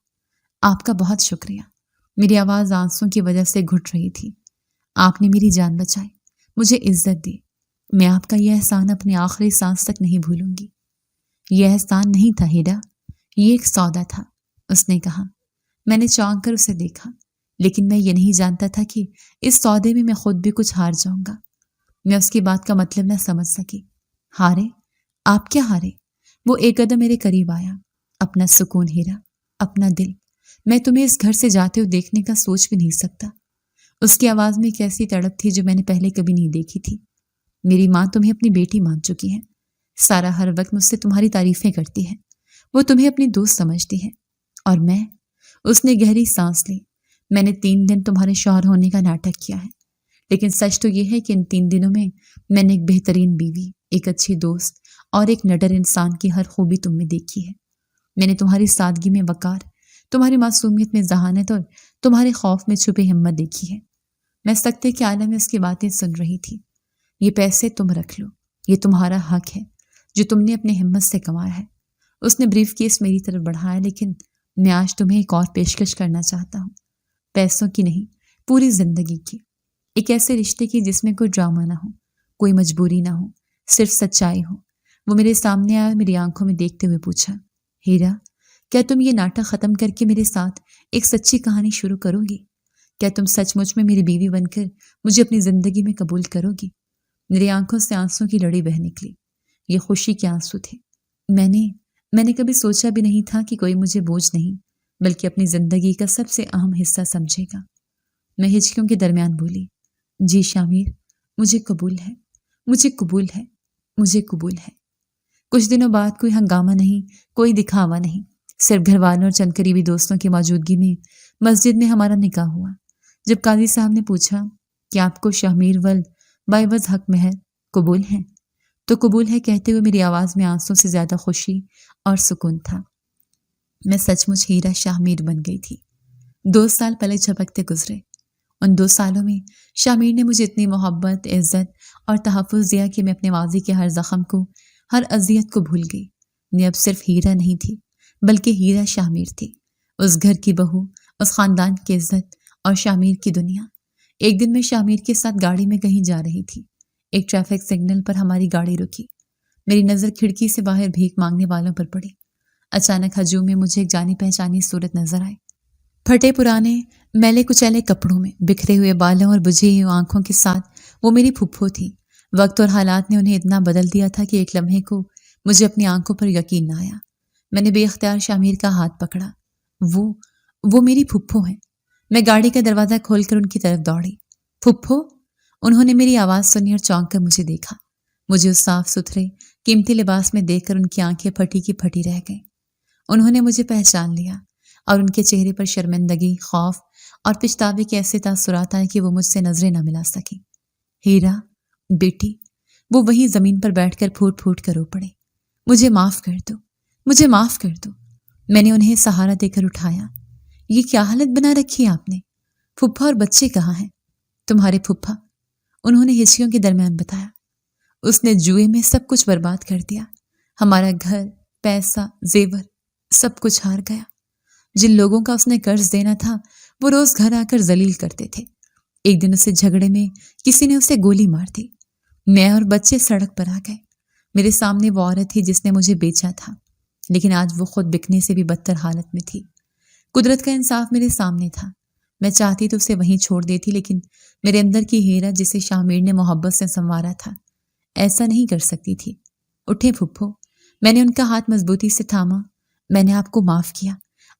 آپ کا بہت شکریہ۔ میری آواز آنسوں کی وجہ سے گھٹ رہی تھی۔ آپ نے میری جان بچائی، مجھے عزت دی۔ میں آپ کا یہ احسان اپنی آخری سانس تک نہیں بھولوں گی۔ یہ احسان نہیں تھا ہیرا، یہ ایک سودا تھا، اس نے کہا۔ میں نے چونک کر اسے دیکھا، لیکن میں یہ نہیں جانتا تھا کہ اس سودے میں خود بھی کچھ ہار جاؤں گا۔ میں اس کی بات کا مطلب نہ سمجھ سکی۔ ہارے؟ آپ کیا ہارے؟ وہ ایک قدم میرے قریب آیا۔ اپنا سکون ہیرا، اپنا دل۔ میں تمہیں اس گھر سے جاتے ہوئے دیکھنے کا سوچ بھی نہیں سکتا۔ اس کی آواز میں ایک ایسی تڑپ تھی جو میں نے پہلے کبھی نہیں دیکھی تھی۔ میری ماں تمہیں اپنی بیٹی مان چکی ہے۔ سارا ہر وقت مجھ سے تمہاری تعریفیں کرتی ہے۔ وہ تمہیں اپنی دوست سمجھتی ہے۔ اور میں؟ اس نے گہری سانس لی۔ میں نے 3 دن تمہارے شوہر ہونے کا ناٹک کیا ہے، لیکن سچ تو یہ ہے کہ ان 3 دنوں میں نے ایک بہترین بیوی، ایک اچھی دوست اور ایک نڈر انسان کی ہر خوبی تم میں دیکھی ہے۔ میں نے تمہاری سادگی میں وقار، تمہاری معصومیت میں ذہانت اور تمہارے خوف میں چھپی ہمت دیکھی ہے۔ میں سکتے کے عالم میں اس کی باتیں سن رہی تھی۔ یہ پیسے تم رکھ لو، یہ تمہارا حق ہے جو تم نے اپنے ہمت سے کمایا ہے۔ اس نے بریف کیس میری طرف بڑھایا، لیکن میں آج تمہیں ایک اور پیشکش کرنا چاہتا ہوں، پیسوں کی نہیں، پوری زندگی کی، ایک ایسے رشتے کی جس میں کوئی ڈرامہ نہ ہو، کوئی مجبوری نہ ہو، صرف سچائی ہو۔ وہ میرے سامنے آیا، میری آنکھوں میں دیکھتے ہوئے پوچھا، ہیرا کیا تم یہ ناٹک ختم کر کے میرے ساتھ ایک سچی کہانی شروع کرو گی؟ کیا تم سچ مچ میں میری بیوی بن کر مجھے اپنی زندگی میں قبول کرو گی؟ میری آنکھوں سے آنسوں کی لڑی بہہ نکلی۔ یہ خوشی کے آنسو تھے۔ میں نے کبھی سوچا بھی نہیں تھا کہ کوئی مجھے بوجھ نہیں بلکہ اپنی زندگی کا سب سے اہم حصہ سمجھے گا۔ میں ہچکیوں کے درمیان بولی، جی شامیر، مجھے قبول ہے، مجھے قبول ہے، مجھے قبول ہے۔ کچھ دنوں بعد کوئی ہنگامہ نہیں، کوئی دکھاوا نہیں، صرف گھر والوں اور چند قریبی دوستوں کی موجودگی میں مسجد میں ہمارا نکاح ہوا۔ جب قاضی صاحب نے پوچھا کہ آپ کو شامیر ولد باعوض حق مہر قبول ہیں تو قبول ہے کہتے ہوئے میری آواز میں آنسوں سے زیادہ خوشی اور سکون تھا۔ میں سچ مچ ہیرا شامیر بن گئی تھی۔ 2 سال پلک جھپکتے گزرے۔ ان 2 سالوں میں شامیر نے مجھے اتنی محبت، عزت اور تحفظ دیا کہ میں اپنے ماضی کے ہر زخم کو، ہر اذیت کو بھول گئی۔ میں اب صرف ہیرا نہیں تھی بلکہ ہیرا شامیر تھی، اس گھر کی بہو، اس خاندان کی عزت اور شامیر کی دنیا۔ ایک دن میں شامیر کے ساتھ گاڑی میں کہیں جا رہی تھی۔ ایک ٹریفک سگنل پر ہماری گاڑی رکی۔ میری نظر کھڑکی سے باہر بھیک مانگنے والوں پر پڑی۔ اچانک ہجوم میں مجھے ایک جانی پہچانی صورت نظر آئی۔ پھٹے پرانے میلے کچیلے کپڑوں میں، بکھرے ہوئے بالوں اور بجھی ہوئی آنکھوں کے ساتھ وہ میری پھپھو تھی۔ وقت اور حالات نے انہیں اتنا بدل دیا تھا کہ ایک لمحے کو مجھے اپنی آنکھوں پر یقین نہ آیا۔ میں نے بے اختیار شامیر کا ہاتھ پکڑا۔ وہ میری پھپھو ہیں۔ میں گاڑی کا دروازہ کھول کر ان کی طرف دوڑی۔ پھپھو؟ انہوں نے میری آواز سنی اور چونک کر مجھے دیکھا۔ مجھے اس صاف ستھرے قیمتی لباس میں دیکھ کر ان کی آنکھیں پھٹی کی پھٹی رہ گئیں۔ انہوں نے مجھے پہچان لیا اور ان کے چہرے پر شرمندگی، خوف اور پچھتاوے کے ایسے تاثرات آئے کہ وہ مجھ سے نظریں نہ ملا سکی۔ ہیرا بیٹی، وہ وہیں زمین پر بیٹھ کر پھوٹ پھوٹ کر رو پڑے۔ مجھے معاف کر دو، مجھے معاف کر دو۔ میں نے انہیں سہارا دے کر اٹھایا۔ یہ کیا حالت بنا رکھی ہے آپ نے؟ پھپھا اور بچے کہاں ہیں؟ تمہارے پھپھا، انہوں نے ہچکیوں کے درمیان بتایا۔ اس نے جوئے میں سب کچھ برباد کر دیا. ہمارا گھر، پیسہ، زیور سب کچھ ہار گیا. جن لوگوں کا اس نے قرض دینا تھا وہ روز گھر آ کر ذلیل کرتے تھے. ایک دن اسے جھگڑے میں کسی نے اسے گولی مار دی. میں اور بچے سڑک پر آ گئے. میرے سامنے وہ عورت تھی جس نے مجھے بیچا تھا، لیکن آج وہ خود بکنے سے بھی بدتر حالت میں تھی. قدرت کا انصاف میرے سامنے تھا. میں چاہتی تو اسے وہیں چھوڑ دیتی، لیکن میرے اندر کی ہیرا جسے شاہ میر نے محبت سے سنوارا تھا ایسا نہیں کر سکتی تھی. اٹھے پھپھو. میں نے ان کا ہاتھ مضبوطی سے تھاما. میں نے آپ کو معاف کیا.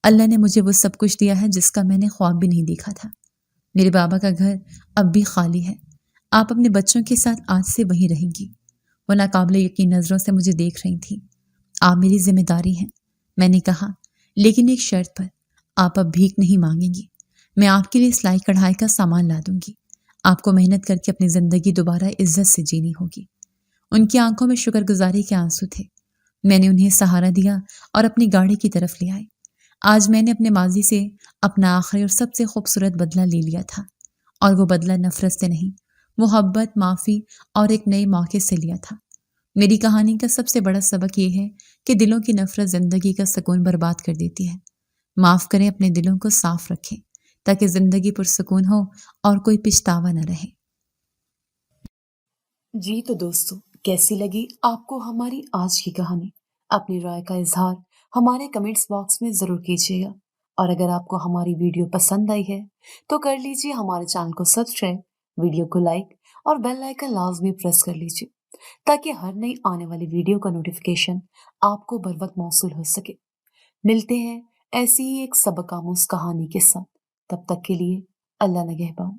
اللہ نے مجھے وہ سب کچھ دیا ہے جس کا میں نے خواب بھی نہیں دیکھا تھا. میرے بابا کا گھر اب بھی خالی ہے. آپ اپنے بچوں کے ساتھ آج سے وہیں رہیں گی. وہ ناقابل یقین نظروں سے مجھے دیکھ رہی تھیں. آپ میری ذمہ داری ہیں. میں نے کہا، لیکن ایک شرط پر. آپ اب بھیک نہیں مانگیں گی. میں آپ کے لیے سلائی کڑھائی کا سامان لا دوں گی. آپ کو محنت کر کے اپنی زندگی دوبارہ عزت سے جینی ہوگی. ان کی آنکھوں میں شکر گزاری کے آنسو تھے. میں نے انہیں سہارا دیا اور اپنی گاڑی کی طرف لے آئی. آج میں نے اپنے ماضی سے اپنا آخری اور سب سے خوبصورت بدلہ لے لیا تھا، اور وہ بدلہ نفرت سے نہیں، محبت، معافی اور ایک نئے موقع سے لیا تھا. میری کہانی کا سب سے بڑا سبق یہ ہے کہ دلوں کی نفرت زندگی کا سکون برباد کر دیتی ہے. معاف کریں، اپنے دلوں کو صاف رکھیں تاکہ زندگی پرسکون ہو اور کوئی پچھتاوا نہ رہے. جی تو دوستو، کیسی لگی آپ کو ہماری آج کی کہانی؟ اپنی رائے کا اظہار ہمارے کمنٹس باکس میں ضرور کیجیے گا. اور اگر آپ کو ہماری ویڈیو پسند آئی ہے تو کر لیجیے ہمارے چینل کو سبسکرائب، ویڈیو کو لائک اور بیل آئیکن لازمی پریس کر لیجیے تاکہ ہر نئی آنے والی ویڈیو کا نوٹیفیکیشن آپ کو بر وقت موصول ہو سکے. ملتے ہیں ایسی ہی ایک سبق آموز کہانی کے ساتھ. تب تک کے لیے اللہ نگہبان.